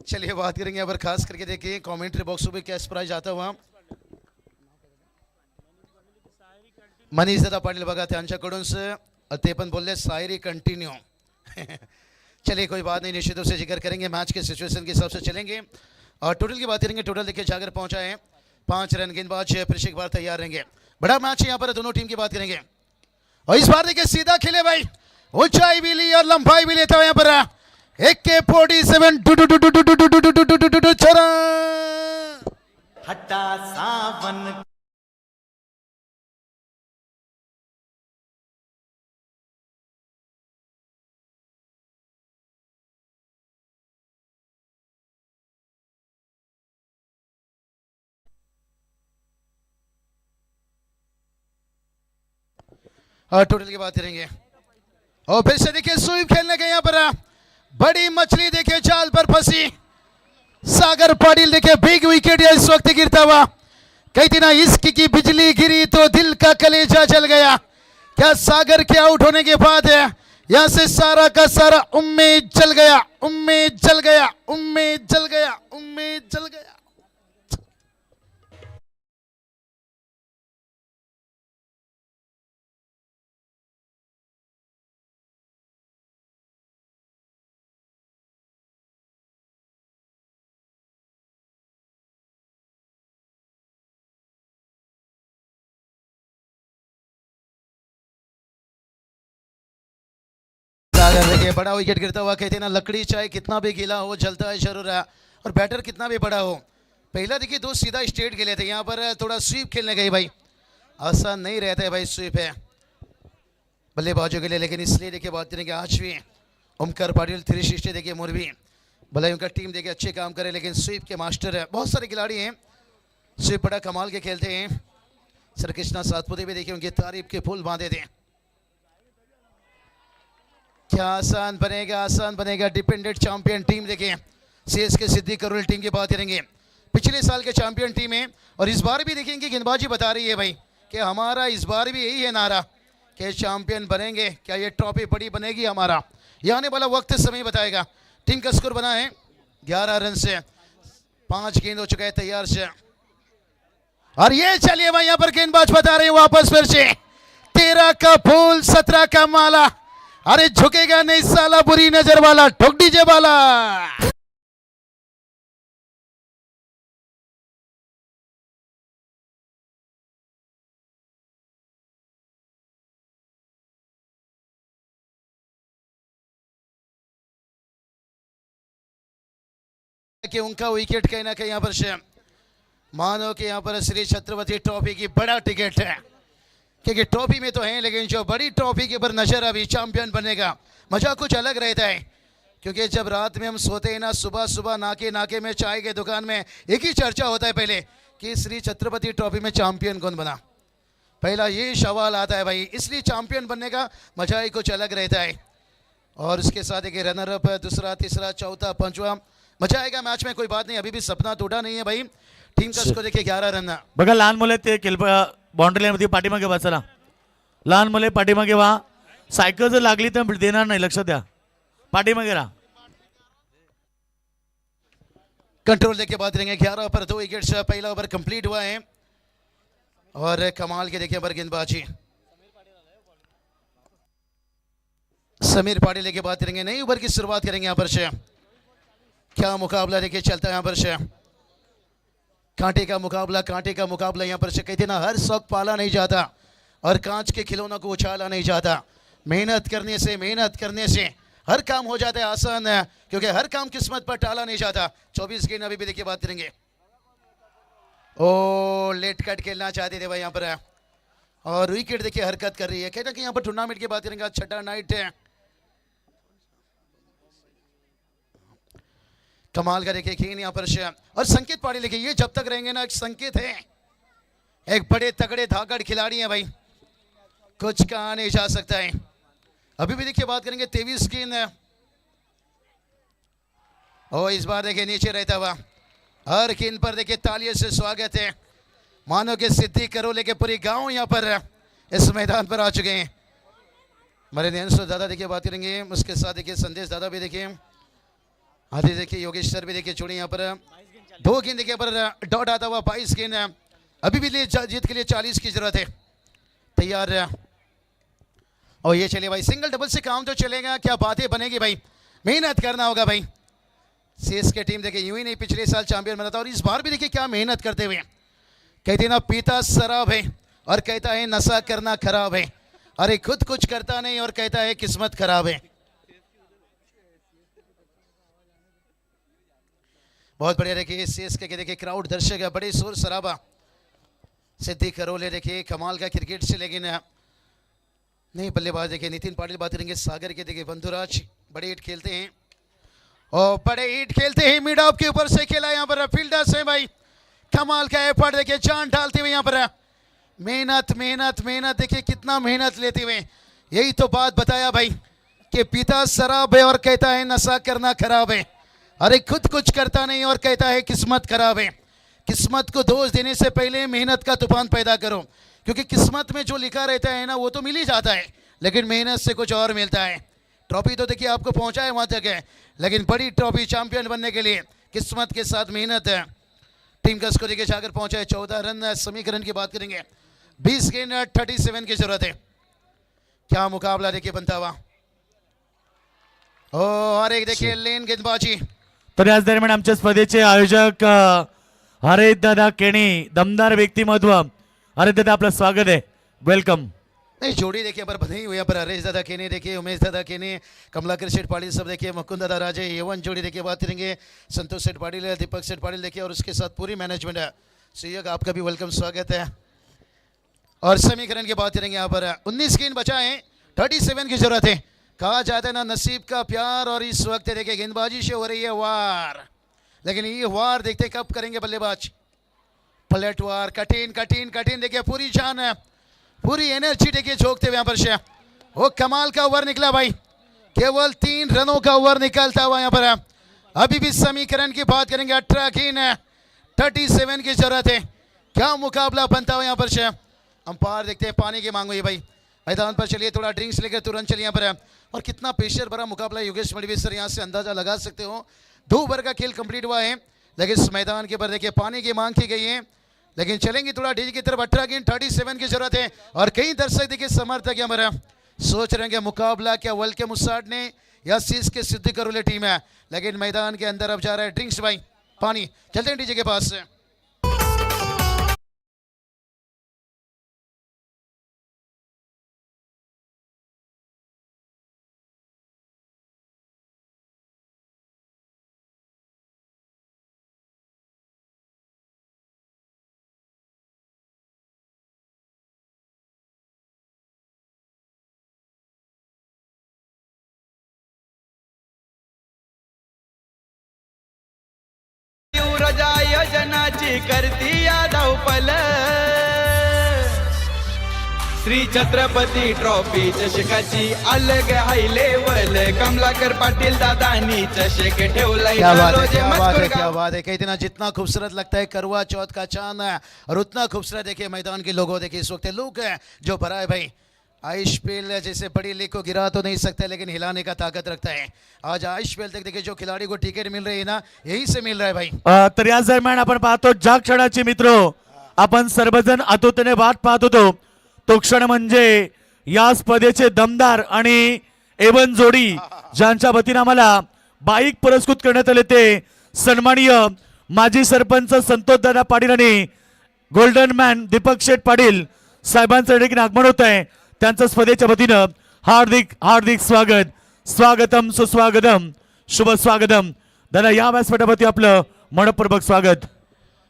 चलिए बात करेंगे यहाँ पर खास करके देखिए कमेंट्री बॉक्स में क्या सरप्राइज आता हुआ मनीष दादा पाटील बघा त्यांच्याकडून ते पण बोलले शायरी कंटिन्यू चलिए कोई बात नहीं, निश्चित रूप से जिक्र करेंगे मैच के सिचुएशन के हिसाब से चलेंगे और टोटल की बात करेंगे। टोटल देखिए जाकर पहुंचा है 5 रन, गेंदबाज प्रशिक बार तैयार रहेंगे। बड़ा मैच है यहाँ पर, दोनों टीम की बात करेंगे और इस बार देखिए सीधा खेले भाई, ऊंचाई भी ली और लंबाई भी लेता है यहाँ पर। AK-47 हटा सावन और टोटल की बात करेंगे और फिर से देखिए स्वीप खेलने के यहाँ पर बड़ी मछली देखिए जाल पर फंसी। सागर पाटिल देखिए बिग विकेट इस वक्त गिरता हुआ, कहती ना इश्क की बिजली गिरी तो दिल का कलेजा जल गया। क्या सागर के आउट होने के बाद यहाँ से सारा का सारा उम्मीद जल गया, उम्मीद जल गया, उम्मीद जल गया, उम्मीद जल गया। सागर देखिए बड़ा विकेट गिरता हुआ, कहते ना लकड़ी चाहे कितना भी गीला हो जलता है जरूर है, और बैटर कितना भी बड़ा हो। पहला देखिए 2 सीधा स्ट्रेट खेले थे, यहाँ पर थोड़ा स्वीप खेलने गए भाई, आसान नहीं रहता है भाई स्वीप है बल्लेबाजों के लिए। लेकिन इसलिए देखिए बात करेंगे आज भी ओमकार पाटिल 360 देखिए मुरबी भले उनका टीम देखिए अच्छे काम करे, लेकिन स्वीप के मास्टर है। बहुत सारे खिलाड़ी हैं स्वीप बड़ा कमाल के खेलते हैं। सर कृष्णा सातपुते भी देखिए उनकी तारीफ के फूल बांधे थे। क्या आसान बनेगा, आसान बनेगा। डिपेंडेंट चैंपियन टीम देखिए CSK सिद्दीक करोल टीम की बात करेंगे, पिछले साल के चैंपियन टीम है और इस बार भी देखेंगे गेंदबाजी बता रही है भाई कि हमारा इस बार भी यही है नारा कि चैंपियन बनेंगे। क्या ये ट्रॉफी बड़ी बनेगी हमारा, ये आने वाला वक्त समय बताएगा। टीम का स्कोर बना है 11 रन से, 5 गेंद हो चुका है तैयार से। और ये चलिए भाई यहाँ पर गेंदबाज बता रहे हैं वापस फिर से 13 का फूल 17 का माला, अरे झुकेगा नहीं साला बुरी नजर वाला, ठोक दीजिए वाला। कि उनका विकेट कहीं ना कहीं यहाँ पर से मानो कि यहाँ पर श्री छत्रपति ट्रॉफी की बड़ा टिकट है, क्योंकि ट्रॉफी में तो है लेकिन जो बड़ी ट्रॉफी के ऊपर नजर अभी चैंपियन बनेगा मजा कुछ अलग रहता है। क्योंकि जब रात में हम सोते हैं ना, सुबह सुबह नाके नाके में चाय के दुकान में एक ही चर्चा होता है पहले कि श्री छत्रपति ट्रॉफी में चैंपियन कौन बना, पहला ये सवाल आता है भाई। इसलिए चैंपियन बनने का मजा ही कुछ अलग रहता है। और उसके साथ एक रनर अप, दूसरा तीसरा चौथा पांचवा, मजा आएगा मैच में। कोई बात नहीं, अभी भी सपना टूटा नहीं है भाई। टीम का स्कोर देखिए 11 रन। बघा लहान मुले ते बाउंड्री लाईन मध्ये पाठीमागे व्हा, चला लहान मुले पाठीमागे व्हा, सायकल जर लागली तर देणार नाही, लक्षात द्या, पाठीमागे राहा। कंट्रोल लेके बात करेंगे 11 पर 2 विकेट्स, पहला ओवर कंप्लीट हुआ है और कमाल के देखिए पर गेंदबाजी समीर पाटिल लेके बात करेंगे। नई ओवर की शुरुआत करेंगे यहाँ पर से। क्या मुकाबला देखिए चलता है यहाँ पर से, कांटे का मुकाबला, कांटे का मुकाबला यहाँ पर से। कहते ना हर शौक पाला नहीं जाता और कांच के खिलौनों को उछाला नहीं जाता। मेहनत करने से हर काम हो जाता है आसान है, क्योंकि हर काम किस्मत पर टाला नहीं जाता। 24 गेंद अभी भी देखिए बात करेंगे। ओ लेट कट खेलना चाहते थे भाई यहाँ पर और विकेट देखिए हरकत कर रही है। कहते कि यहाँ पर टूर्नामेंट की बात करेंगे, छठा नाइट है, कमाल का देखिए खेल यहाँ पर और संकेत पाटिल देखिए ये जब तक रहेंगे ना एक संकेत है, एक बड़े तगड़े धाकड़ खिलाड़ी हैं भाई, कुछ कहा नहीं जा सकता है। अभी भी देखिए बात करेंगे 23 गेंद और इस बार देखिए नीचे रहता हुआ हर गेंद पर देखिए तालियों से स्वागत है। मानो कि सिद्दीक करो लेके पूरी गांव यहाँ पर इस मैदान पर आ चुके हैं। हमारे नयन दादा देखिए बात करेंगे, उसके साथ देखिए संदेश दादा भी देखिए आगे देखिए योगेश सर भी देखिए छोड़े यहाँ पर 2 गेंद देखिए पर डॉट आता हुआ 22 गेंद अभी भी जीत के लिए 40 की जरूरत है। तैयार और ये चलिए भाई सिंगल डबल से काम तो चलेगा, क्या बातें बनेगी भाई, मेहनत करना होगा भाई। सीएस के टीम देखिए यूं ही नहीं पिछले साल चैंपियन बना था और इस बार भी देखिए क्या मेहनत करते हुए, कहते ना पीता शराब है और कहता है नशा करना खराब है, अरे खुद कुछ करता नहीं और कहता है किस्मत खराब है। बहुत बढ़िया देखिए सीएस के देखिए क्राउड दर्शक है, बड़े शोर शराबा। सिद्दीक करोले देखिए कमाल का क्रिकेट से, लेकिन नहीं बल्लेबाज देखिए नितिन पाटिल बात करेंगे। सागर के देखिए बंधुराज बड़े हिट खेलते हैं और बड़े हिट खेलते हैं। मिड ऑफ के ऊपर से खेला यहाँ पर फील्डर्स है भाई, कमाल का एफर्ट देखिए, जान डालते हुए यहाँ पर मेहनत मेहनत मेहनत देखिए कितना मेहनत लेते हुए। यही तो बात बताया भाई कि पीता शराब है और कहता है नशा करना खराब है, अरे खुद कुछ करता नहीं और कहता है किस्मत खराब है। किस्मत को दोष देने से पहले मेहनत का तूफान पैदा करो, क्योंकि किस्मत में जो लिखा रहता है ना वो तो मिल ही जाता है, लेकिन मेहनत से कुछ और मिलता है। ट्रॉफी तो देखिए आपको पहुंचा है वहां तक है, लेकिन बड़ी ट्रॉफी चैंपियन बनने के लिए किस्मत के साथ मेहनत है। टीम का स्कोर देखिए जाकर पहुंचा है 14 रन। समीकरण की बात करेंगे 20 गेंद 37 की जरूरत है। क्या मुकाबला देखिए बनता हुआ, और एक देखिए लेन गेंदबाजी। तर याच दरम्यान आमच्या स्पर्धेचे आयोजक हरेश दादा केणी, दमदार व्यक्तिमत्व। हरेश दादा आपलं स्वागत आहे, वेलकम। नहीं जोड़ी देखिए पर बधाई हुई पर हरेश दादा केने देखिए, उमेश दादा केने, कमलाकर सेठ पाटिल सब देखिए, मुकुंद दादा राजे, यवन जोड़ी देखिए बात करेंगे। संतोष सेठ पाटिल है, दीपक सेठ पाटिल देखिए और उसके साथ पूरी मैनेजमेंट है। सहयोग आपका भी वेलकम स्वागत है। और समीकरण की बात करेंगे यहाँ पर 19 गेंद बचा है, 37 की जरूरत है। कहा जाता है ना नसीब का प्यार, और इस वक्त देखिए गेंदबाजी से हो रही है वार, लेकिन ये वार देखते कब करेंगे बल्लेबाज। पलटवार कठिन कठिन कठिन देखिए, पूरी जान है, पूरी एनर्जी देखिए झोंकते हुए यहाँ पर से वो कमाल का ओवर निकला भाई, केवल 3 रनों का ओवर निकलता हुआ यहाँ पर। अभी भी समीकरण की बात करेंगे 18 गेंद 37 की जरूरत है। क्या मुकाबला बनता हुआ यहाँ पर से। अंपायर देखते हैं पानी की मांग हुई भाई, मैदान पर चलिए थोड़ा ड्रिंक्स लेकर तुरंत चलिए यहाँ पर। और कितना प्रेशर भरा मुकाबला योगेश मणिवीर सर, यहाँ से अंदाजा लगा सकते हो। 2 ओवर का खेल कंप्लीट हुआ है, लेकिन इस मैदान के ऊपर देखिए पानी की मांग की गई है, लेकिन चलेंगे थोड़ा डीजी की तरफ। 18 गेंद 37 की जरूरत है। और कई दर्शक देखिए समर्थक हमारा सोच रहे हैं कि मुकाबला क्या वल के मुसाड ने या सीस के सिद्दीक करोले टीम है, लेकिन मैदान के अंदर अब जा रहा है ड्रिंक्स भाई, पानी। चलते हैं डीजे के पास से। रजा योजनाची करती या धावपल, श्री छत्रपती ट्रॉफी चषकाची अलग हाय लेवल, कमलाकर पाटील दादांनी चषक ठेवलाय। क्या बात है, क्या बात है, क्या बात है। कहते ना जितना खूबसूरत लगता है करवा चौथ का चांद है, और उतना खूबसूरत देखिए मैदान के लोगों देखिए इस वक्त लोग है जो भरा है भाई। आयुष्पेल जैसे बड़ी लीग को गिरा तो नहीं सकता, लेकिन हिलाने का ताकत रखता है। आज आयुष्पेल तक देखिए जो खिलाड़ी को टिकट मिल रही है ना, यही से मिल रहा है भाई। तर याच दरम्यान आपण पाहतो ज्या क्षणाची मित्र आपण सर्वजण आतुरतेने वाट पाहत होतो, तो क्षण म्हणजे या स्पर्धेचे दमदार आणि एवन जोडी ज्यांच्या वतीने आम्हाला बाईक पुरस्कृत करण्यात आले, ते सन्माननीय माजी सरपंच संतोष दादा पाटील आणि गोल्डन मॅन दीपक शेठ पाटील साहेबांचं देखील आगमन होत आहे। त्यांचं स्पर्धेच्या वतीनं हार्दिक हार्दिक स्वागत, स्वागतम सुस्वागतम, शुभ स्वागतम। दादा या व्यासपीठावरती आपलं मनपूर्वक स्वागत।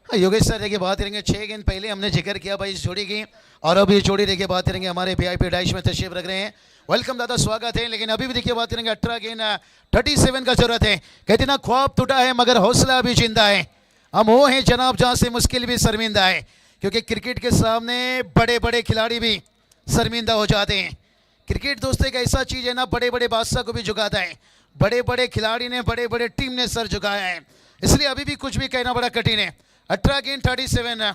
योगेश सर देखिए बात करेंगे 6 गेंद पहले हमने जिक्र किया भाई इस जोड़ी की, और अभी ये जोड़ी देखिए बात करेंगे हमारे वीआईपी डैश में तशरीफ रख रहे हैं। वेलकम दादा, स्वागत है। लेकिन अभी भी देखिए बात करेंगे 18 गेंद 37 का जरूरत है। कहते ना ख्वाब टूटा है मगर हौसला अभी जिंदा है। हम वो हैं जनाब जहां से मुश्किल भी शर्मिंदा है, क्योंकि क्रिकेट के सामने बड़े बड़े खिलाड़ी भी शर्मिंदा हो जाते हैं। क्रिकेट दोस्तों एक ऐसा चीज है ना, बड़े बड़े बादशाह को भी झुकाता है। बड़े बड़े खिलाड़ी ने, बड़े बड़े टीम ने सर झुकाया है, इसलिए अभी भी कुछ भी कहना बड़ा कठिन है। 18 गेंद 37।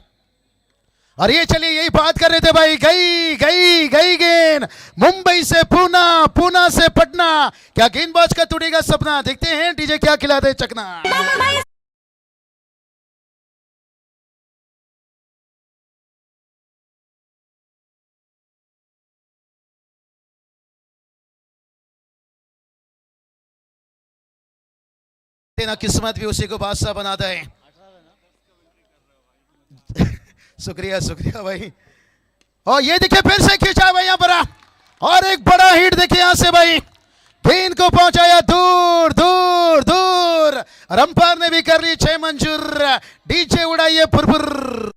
और ये चलिए यही बात कर रहे थे भाई, गई गई गई गेंद मुंबई से पूना, पूना से पटना, क्या गेंदबाज का टूटेगा सपना, देखते हैं डीजे क्या खिलाते हैं चकना। ना किस्मत भी उसी को बादशाह बनाता है। शुक्रिया शुक्रिया भाई। और ये देखिए फिर से खींचा भाई यहाँ पर, और एक बड़ा हिट देखिए यहां से भाई, गेंद को पहुंचाया दूर दूर दूर, अंपायर ने भी कर ली 6 मंजूर, डीजे उड़ाइए फुरफुर।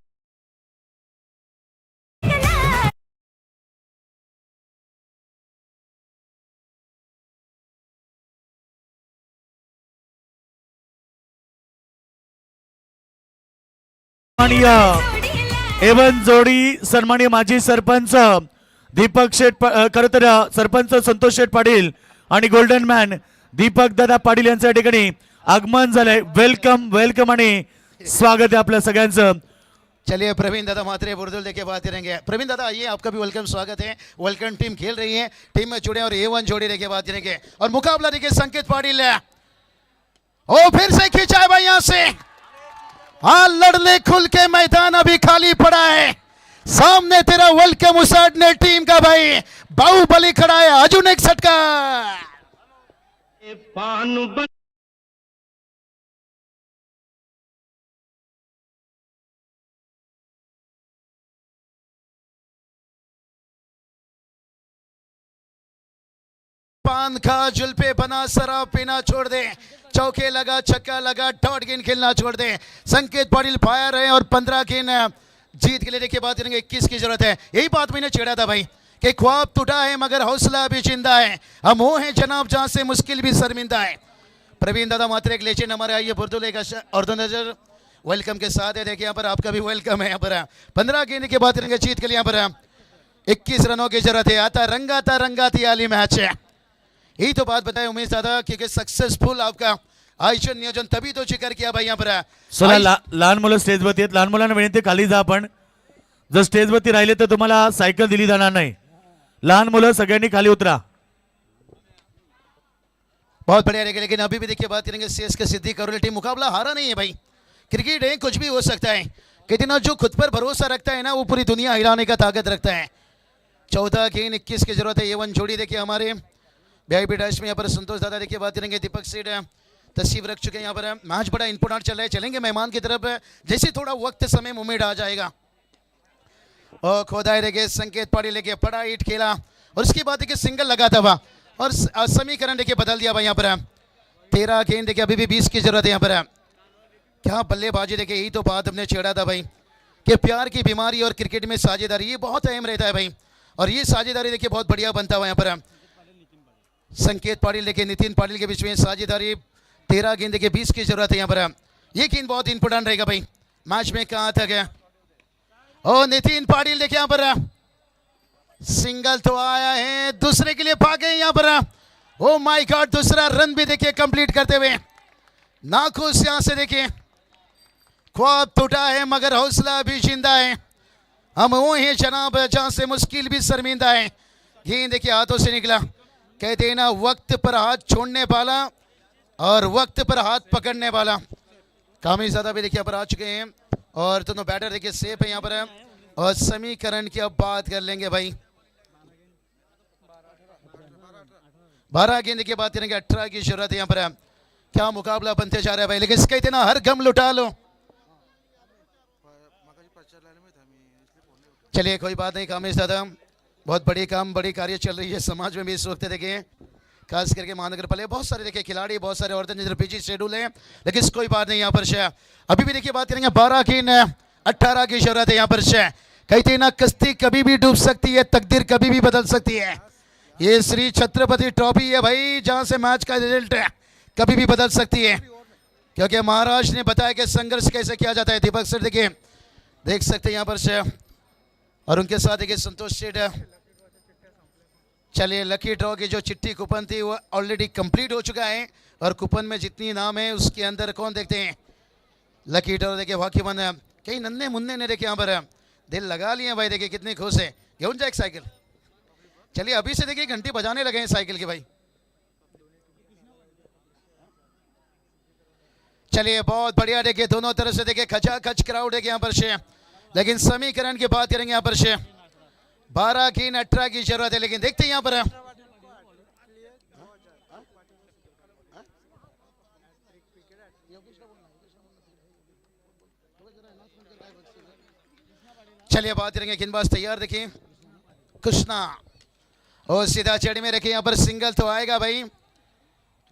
एवन जोडी सन्माननीय माजी सरपंच दीपक शेठ खरं तर सरपंच संतोष शेठ पाटील आणि गोल्डन मॅन दीपक दादा पाटील यांच्या ठिकाणी आगमन झालंय। वेलकम वेलकम आणि स्वागत आहे आपल्या सगळ्यांचं। चलिए प्रवीण दादा मात्रे बुरदुल देके बात करेंगे। प्रवीण दादा आइए, आपका भी वेलकम स्वागत है। वेलकम टीम खेल रही है, टीम में जुड़े और A1 जोड़ी देके बात करेंगे। और मुकाबला देखिए संकेत पाटिल ओ फिर से खींचा है भाई यहां से, हाँ लड़ने खुल के मैदान अभी खाली पड़ा है, सामने तेरा वेलकम उसाड़ने टीम का भाई बाहुबली खड़ा है। अर्जुन एक सटका पान खा जुल्फे बना शराब पीना छोड़ दे, चौके लगा छक्का लगा डॉट गेंद खेलना छोड़ दे। संकेत पाटिल फायर है और 15 गेंद जीत के लिए देखिए बात करेंगे 21 की जरूरत है। यही बात मैंने छेड़ा था भाई कि ख्वाब टूटा है मगर हौसला भी जिंदा है, हम वो हैं जनाब जहां से मुश्किल भी शर्मिंदा है। प्रवीण दादा मात्र एक लेजेंड हमारे आइए बुरदुल और दो नजर वेलकम के साथ है। देखिए यहाँ पर आपका भी वेलकम है। यहाँ पर 15 गेंद की बात करेंगे जीत के लिए, यहाँ पर 21 रनों की जरूरत है। आता रंगाती आली मैच है, यही तो बात बताए उमेश दादा क्योंकि सक्सेसफुल आपका आयोजन नियोजन तभी तो जिक्र किया भाई यहाँ पर। चला लहान मुलं स्टेजवरती आहेत, लहान मुलांना विनंती खाली जा, आपण जर स्टेजवरती राहिले तर तुम्हाला सायकल दिली जाणार नाही। लहान मुलं सगळ्यांनी खाली उतरा। बहुत बढ़िया रहेगा, लेकिन अभी भी देखिए बात करेंगे सीएसके सिद्धि करोली टीम मुकाबला हारा नहीं है भाई। क्रिकेट है, कुछ भी हो सकता है, कहते ना जो खुद पर भरोसा रखता है ना वो पूरी दुनिया हिलाने का ताकत रखता है। 14 गेंद 21 की जरूरत है। A1 जोड़ी देखिए हमारे VIP डैश में यहाँ पर संतोष दादा देखिए बात करेंगे, दीपक सेठ तस्वीर रख चुके हैं। यहाँ पर मैच बड़ा इंपोर्टेंट चल रहा है, चलेंगे मेहमान की तरफ जैसे थोड़ा वक्त समय उम्मीद आ जाएगा। और खोदाई देखिए संकेत पाटिल लेके बड़ा हिट खेला और उसके बाद देखिए सिंगल लगा था वह, और समीकरण देखिए बदल दिया भाई। यहाँ पर 13 गेंद देखिए अभी भी 20 की जरूरत है। यहाँ पर क्या बल्लेबाजी देखिए, यही तो बात हमने छेड़ा था भाई कि प्यार की बीमारी और क्रिकेट में साझेदारी ये बहुत अहम रहता है भाई, और ये साझेदारी देखिए बहुत बढ़िया बनता हुआ। यहाँ पर संकेत पाटिल देखिए नितिन पाटिल के बीच में साझेदारी 13 गेंद देखिए 20 की जरूरत है। यहाँ पर ये गेंद बहुत इंपोर्टेंट रहेगा भाई मैच में, कहाँ तक है। और नितिन पाटिल देखिए यहाँ पर सिंगल तो आया है, दूसरे के लिए भागे यहाँ पर। ओ माय गॉड, दूसरा रन भी देखिए कंप्लीट करते हुए नाखुश यहां से देखिए। ख्वाब टूटा है मगर हौसला भी जिंदा है, हम वो हैं जनाब जहां से मुश्किल भी शर्मिंदा है। गेंद देखिए हाथों से निकला, कहते हैं ना वक्त पर हाथ छोड़ने वाला और वक्त पर हाथ पकड़ने वाला। कामिल ज़्यादा भी देखिए पर आ चुके हैं और दोनों बैटर देखिए सेफ है यहाँ पर। और समीकरण की अब बात कर लेंगे भाई, 12 गेंद की बात करेंगे, 18 की जरूरत है यहाँ पर। क्या मुकाबला बनते जा रहा है भाई, लेकिन कहते ना हर गम लुटा लो। चलिए कोई बात नहीं कामिल ज़्यादा, बहुत बड़ी काम बड़ी कार्य चल रही है समाज में भी इस वक्त देखिए, खास करके महानगर पालिका बहुत सारे देखिए खिलाड़ी, बहुत सारे औरतें जिधर बिजी शेड्यूल है, लेकिन कोई बात नहीं। यहाँ पर शे अभी भी देखिए बात करेंगे 12 की 18 की जरूरत है। यहाँ पर शे कहते ना कश्ती कभी भी डूब सकती है, तकदीर कभी भी बदल सकती है। ये श्री छत्रपति ट्रॉफी है भाई, जहां से मैच का रिजल्ट है कभी भी बदल सकती है, क्योंकि महाराज ने बताया कि संघर्ष कैसे किया जाता है। दीपक सर देखिए देख सकते हैं यहाँ पर शे, और उनके साथ देखिए संतोष सेठ। चलिए लकी ड्रॉ की जो चिट्ठी कूपन थी वो ऑलरेडी कंप्लीट हो चुका है, और कूपन में जितनी नाम है उसके अंदर कौन देखते हैं लकी ड्रॉ देखिए वाकिमन कई नन्हे मुन्ने ने देखिए यहाँ पर दिल लगा लिए भाई, देखिए कितने खुश है। घेऊन जाए एक साइकिल, चलिए अभी से देखिए घंटी बजाने लगे हैं साइकिल के भाई। चलिए बहुत बढ़िया, देखिए दोनों तरफ से देखिए खचाखच क्राउड है यहाँ पर से, लेकिन समीकरण की बात करेंगे यहाँ पर से 12 की 18 की जरूरत है, लेकिन देखते हैं यहाँ पर चलिए बात करेंगे गेंदबाज तैयार, देखिए कृष्णा और सीधा चढ़ी में रखिए, यहाँ पर सिंगल तो आएगा भाई,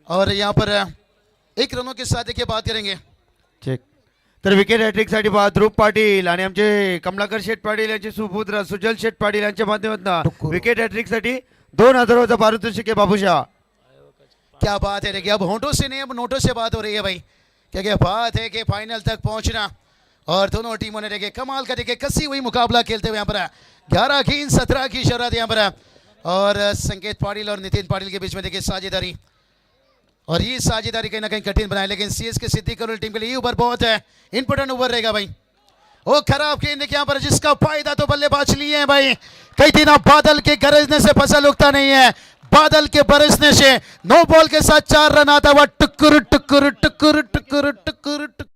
और यहाँ पर एक रनों के साथ देखिए बात करेंगे। चेक तर विकेट हॅट्रिकसाठी ध्रुव पाटील आणि आमचे कमलाकर शेठ पाटील यांचे सुपुत्र सुजल शेठ पाटील यांच्या माध्यमातून विकेट हॅट्रिकसाठी 2000 रुपये पारितोषिक आहे बाबूशाह। क्या बात है, देखिए अब होंठों से नहीं अब नोटों से बात हो रही है भाई, क्योंकि बात है कि फाइनल तक पहुंचना, और दोनों टीमों ने देखिए कमाल का देखिए कसी हुई मुकाबला खेलते हुए यहाँ पर 11 की 17 की शरारत यहाँ पर, और संकेत पाटिल और नितिन पाटिल के बीच में देखिए साझेदारी, और ये साझेदारी कहीं ना कहीं कठिन बनाए, लेकिन सीएसके सिद्दीक करोल टीम के लिए ये ओवर बहुत है इंपोर्टेंट ओवर रहेगा भाई। वो खराब गेंद देखिए यहाँ पर, जिसका फायदा तो बल्लेबाज लिए हैं भाई, कई दिन अब बादल के गरजने से फसल उगता नहीं है, बादल के बरसने से 9 बॉल के साथ 4 रन आता हुआ टुकुर टुकुर टुकुर टुकुर टुकुर टुकुर।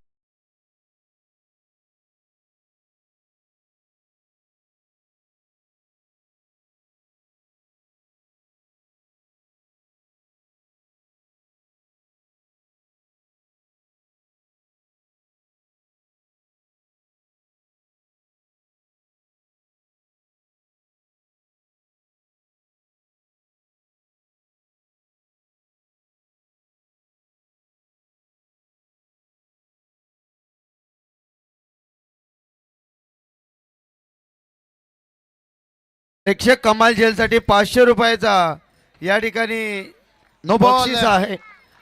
प्रेक्षक कमाल जेलसाठी 500 रुपयाचा या ठिकाणी नो बॉल बक्षीस आहे,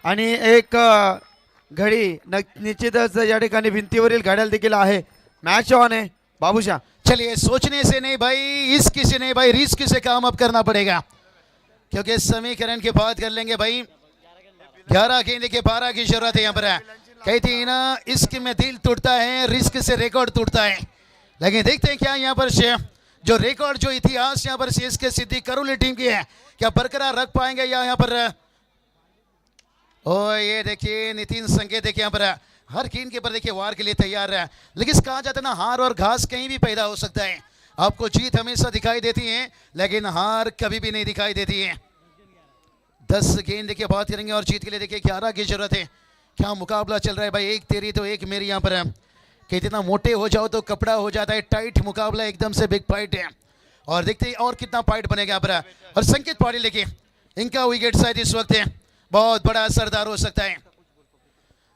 आणि एक घडी निश्चितच या ठिकाणी भिंतीवरील घड्याळ देखील आहे। मॅच ऑन है बाबूशाह। चलिए सोचने से नहीं भाई, इसकी से नहीं भाई, रिस्क से काम अब करना पड़ेगा, क्योंकि समीकरण की बात कर लेंगे भाई। 11 गेंद के 12 की जरूरत है यहाँ पर, कहती है ना इश्क में दिल टूटता है, रिस्क से रिकॉर्ड टूटता है, लेकिन देखते हैं क्या यहाँ पर जो रिकॉर्ड जो इतिहास यहाँ पर सीएसके सिद्दीक करोली टीम की है क्या बरकरार रख पाएंगे या यहाँ पर। ओ ये देखिए नितिन संकेत देखिए यहाँ पर हर गेंद के पर देखिए वार के लिए तैयार है, लेकिन कहा जाता है ना हार और घास कहीं भी पैदा हो सकता है। आपको जीत हमेशा दिखाई देती है, लेकिन हार कभी भी नहीं दिखाई देती है। 10 गेंद देखिए बात करेंगे, और जीत के लिए देखिए 11 की जरूरत है। क्या मुकाबला चल रहा है भाई, एक तेरी तो एक मेरी यहाँ पर, कितना मोटे हो जाओ तो कपड़ा हो जाता है, टाइट मुकाबला एकदम से बिग फाइट है, और देखते हैं और कितना फाइट बनेगा यहाँ पर। और संकेत पाटिल देखिए इनका विकेट शायद इस वक्त है बहुत बड़ा असरदार हो सकता है,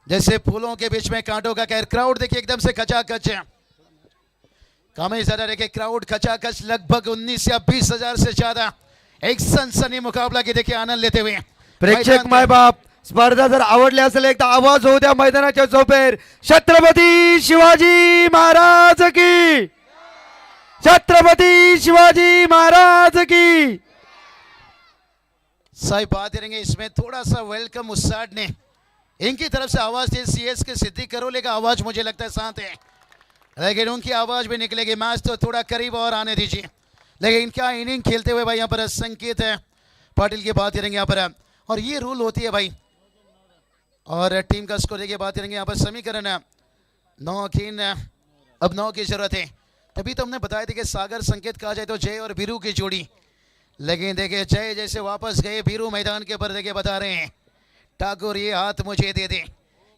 जैसे फूलों के बीच में कांटों का कहर। क्राउड देखिए एकदम से खचाखच है, कम ही ज्यादा देखिए क्राउड खचाखच, लगभग 19 या 20 हजार से ज्यादा एक सनसनी मुकाबला की देखिए आनंद लेते हुए। प्रेक्षक माय बाप स्पर्धा जर आवडली असेल एकदा आवाज होऊ द्या मैदानाच्या चौपेर। छत्रपती शिवाजी महाराज की, छत्रपती शिवाजी महाराज की। साहब बात करेंगे इसमें थोड़ा सा वेलकम उस्ताद ने इनकी तरफ से आवाज दी, सीएसके सिद्दीक करोले का आवाज मुझे लगता है साथ है, लेकिन उनकी आवाज भी निकलेगी। मैच तो थोड़ा करीब और आने दीजिए, लेकिन इनका इनिंग खेलते हुए भाई यहाँ पर संकेत है पाटिल की बात करेंगे यहाँ पर, और ये रूल होती है भाई। और टीम का स्कोर देखिए बात करेंगे यहाँ पर, समीकरण 9 गेंद, अब 9 की जरूरत है। तभी तो हमने बताया था कि सागर संकेत कहा जाए तो जय और बीरू की जोड़ी, लेकिन देखिए जय जैसे वापस गए, बीरू मैदान के ऊपर देखिए बता रहे हैं ठाकुर ये हाथ मुझे दे दे,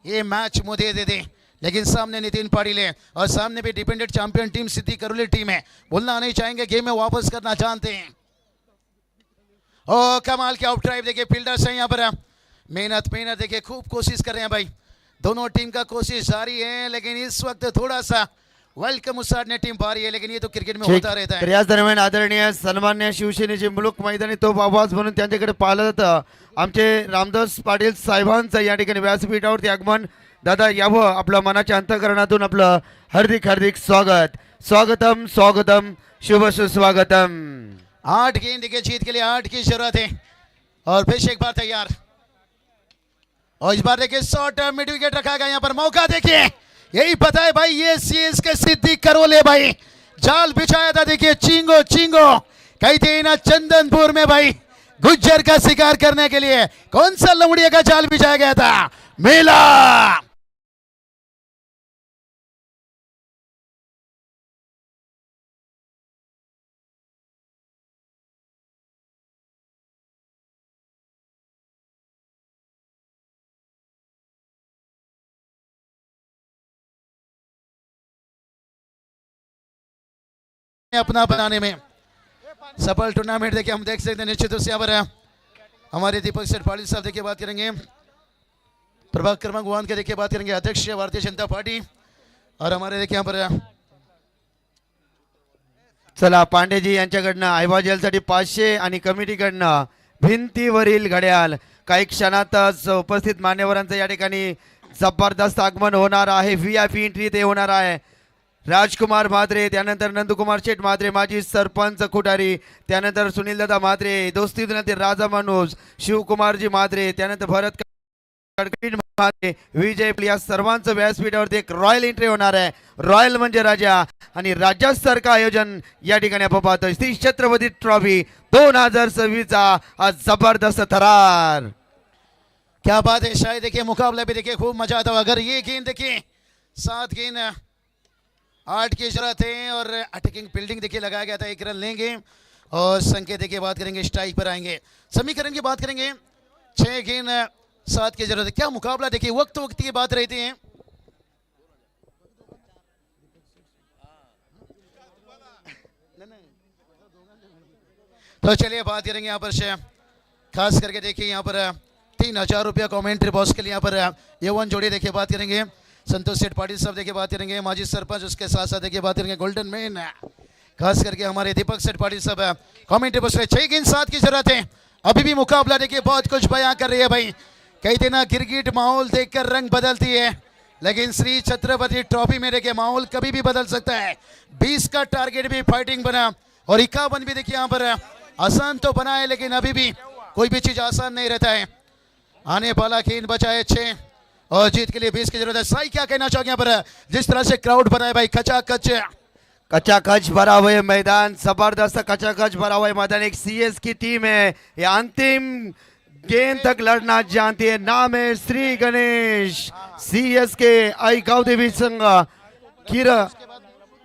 ये मैच मुझे दे दे, लेकिन सामने नितिन पाटिल है और सामने भी defending champion team Siddique Karoli team है, बोलना नहीं चाहेंगे, गेम में वापस करना चाहते हैं। ओ कमाल के आउट ड्राइव देखिए, फील्डर्स हैं यहाँ पर, मेहनत देखिए, खूब कोशिश कर रहे हैं भाई, दोनों टीम का कोशिश जारी है, लेकिन इस वक्त थोड़ा सा वेलकम उसाड ने टीम पारी है, लेकिन ये तो क्रिकेट में होता रहता तर है। याच दरम्यान आदरणीय सन्मान्य शिवसेनेचे मुलुक मैदानी तोफ आवाज म्हणून त्यांच्याकडे पाहिलं जातं। आमचे रामदास पाटील साहेबांचं या ठिकाणी व्यासपीठावरती आगमन, दादा यावं आपलं मनाच्या अंतःकरणातून आपलं हार्दिक हार्दिक स्वागत, स्वागतम स्वागतम शुभ सुस्वागतम। 8 गेंद देखिए जीत के लिए 8 की जरूरत है, और फिर एक बार तैयार, और इस बार देखिए शॉर्ट मिड विकेट रखा गया यहाँ पर, मौका देखिए यही पता है भाई, ये सीएसके सिद्दीक करोले भाई जाल बिछाया था देखिए, चिंगो चिंगो कहते हैं ना चंदनपुर में भाई गुज्जर का शिकार करने के लिए कौन सा लौड़िया का जाल बिछाया गया था, मेला अपना बनाने में सफल टूर्नामेंट देखिए हम देख सकते हैं। निश्चित रूप से यहाँ पर हमारे दीपक सेठ पाटिल साहब देखिए बात करेंगे। प्रभाग क्रमांक 1 के देखिए बात करेंगे अध्यक्ष भारतीय जनता पार्टी और हमारे देखिए यहाँ पर चला पांडेजी यांच्याकडनं आयबाजेलसाठी 500 आणि कमिटीकडनं भिंतीवरील घड्याळ काही क्षणातच उपस्थित मान्यवरांचं या ठिकाणी जबरदस्त आगमन होणार आहे। VIP एंट्री ते होणार आहे। राजकुमार म्हात्रे, त्यानंतर नंदकुमार शेठ म्हात्रे, माजी सरपंच खुटारी, त्यानंतर सुनीलदादा म्हात्रे, दोस्ती दुनियातील राजा माणूस शिवकुमारजी म्हात्रे, त्यानंतर भरत म्हात्रे, विजय या सर्वांचं व्यासपीठावरती एक रॉयल एंट्री होणार आहे। रॉयल म्हणजे राजा आणि राज्यासारखं आयोजन या ठिकाणी आपण पाहतोय। श्री छत्रपती ट्रॉफी 2026 चा आज जबरदस्त थरार। क्या बात है। शायद देखिए मुकाबला भी देखिए खूब मजा आता है। अगर ये गेंद देखिए 7 गेंद 8 की जरूरत है और अटैकिंग फील्डिंग देखिए लगाया गया था। 1 रन लेंगे और संकेत देखिए बात करेंगे स्ट्राइक पर आएंगे। समीकरण की बात करेंगे 6 गेंद 7 की जरूरत है। क्या मुकाबला देखिए वक्त वक्त की बात रहती है। तो चलिए बात करेंगे यहाँ पर से खास करके देखिए यहाँ पर 3000 रुपया कमेंट्री बॉक्स के लिए यहाँ पर A1 जोड़ी देखिए बात करेंगे। संतोष सेठ पाटिल साहब देखिए बात करेंगे। माजी सरपंच उसके साथ साथ देखिए बात करेंगे गोल्डन मैन खास करके हमारे दीपक सेठ पाटिल साहब कमेंट्री बॉक्स में 6 गेंद 7 की जरूरत है। अभी भी मुकाबला देखिए बहुत कुछ बयां कर रही है भाई। कहते ना क्रिकेट माहौल देखकर रंग बदलती है, लेकिन श्री छत्रपति ट्रॉफी में देखिए माहौल कभी भी बदल सकता है। 20 का टारगेट भी फाइटिंग बना और 51 भी देखिए यहाँ पर आसान तो बना है, लेकिन अभी भी कोई भी चीज आसान नहीं रहता है। आने वाला गेंद बचाए 6 और जीत के लिए 20 की जरूरत है। साई क्या कहना चाहोगे यहाँ पर जिस तरह से क्राउड बनाए भाई खचाखच कचाकच भरा हुआ है मैदान, जबरदस्त कचाकच भरा हुआ है मैदान। एक CS की टीम है, ये अंतिम गेंद तक लड़ना जानती है। नाम है श्री गणेश CS के आई गावदेवी संघ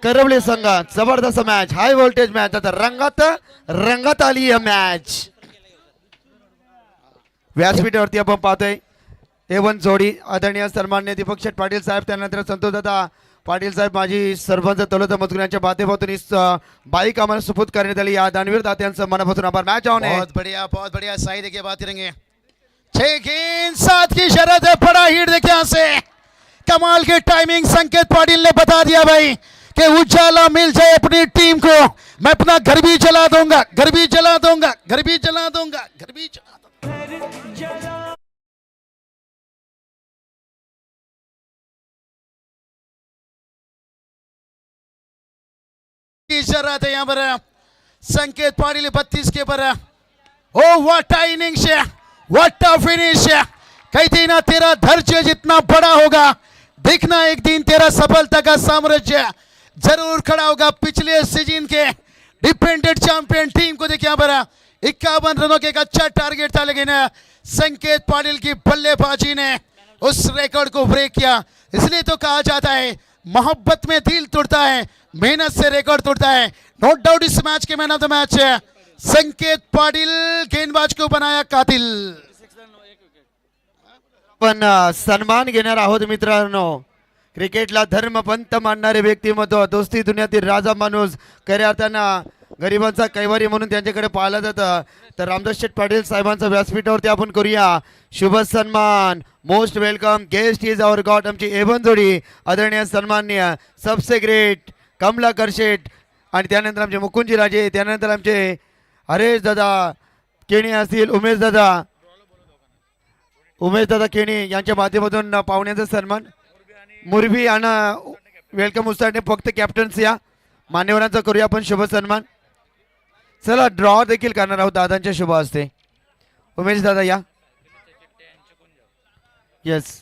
करवले संघ। जबरदस्त मॅच, हाय व्होल्टेज मॅच, आता रंगात आली है मॅच। व्यासपीठावरती आपण पाहतोय A1 जोडी आदरणीय सन्माननीय दीपक शेठ पाटील साहेब, त्यानंतर संतोषदादा पाटील साहेब माजी सरपंच तलोदा मजूर यांच्या माध्यमातून इस बाईक आम्हाला सुपूर्द करण्यात आली। या दानवीर दात्यांचं मनापासून आभार। मॅच ऑन है। बहुत बढ़िया साई देखिए बात करेंगे। 6 गेंद 7 की शरत है। बड़ा हिट देखिए यहाँ से कमाल की टाइमिंग संकेत पाटिल ने बता दिया भाई कि उजाला मिल जाए अपनी टीम को, मैं अपना घर भी जला दूंगा, घर भी जला दूंगा, घर भी जला दूंगा, घर भी जला दूंगा। जरूरत है यहाँ पर संकेत पाटिल 32 के पर। ओ व्हाट इनिंग्स है, व्हाट अ फिनिश है। कहते ना तेरा धैर्य जितना बड़ा होगा, देखना एक दिन तेरा सफलता का साम्राज्य जरूर खड़ा होगा। पिछले सीजन के डिपेंडेंट चैंपियन टीम को देखिए यहाँ पर 51 रनों के एक अच्छा टारगेट था, लेकिन संकेत पाटिल की बल्लेबाजी ने उस रिकॉर्ड को ब्रेक किया। इसलिए तो कहा जाता है मोहब्बत में दिल टूटता है, मेहनत से रिकॉर्ड टूटता है। नो डाउट इस मैच के man of the match Sanket Patil, गेंदबाज को बनाया कातिल। पण सन्मान घेणार आहोत मित्रांनो। क्रिकेटला धर्मपंथ मानणारे व्यक्तिमत्व, दोस्ती दुनियातील राजा माणूस, खऱ्या अर्थानं गरिबांचा कैवारी म्हणून त्यांच्याकडे पाहिलं जातं। तर रामदास शेठ पाटील साहेबांच्या व्यासपीठावरती आपण करूया शुभ सन्मान। Most welcome guest is our god, आमची A1 जोडी आदरणीय सन्माननीय सबसे ग्रेट कमलाकर शेठ आणि त्यानंतर आमचे मुकुंदजी राजे, त्यानंतर आमचे हरेश दादा केणी असतील, उमेश दादा केणी यांच्या माध्यमातून पाहुण्यांचा सन्मान। मुरबी आणि वेलकम उस्तादने फक्त कॅप्टन्स या मान्यवरांचा करूया आपण शुभ सन्मान। चला ड्रॉ देखील करणार आहोत दादांच्या शुभ हस्ते। उमेश दादा या। येस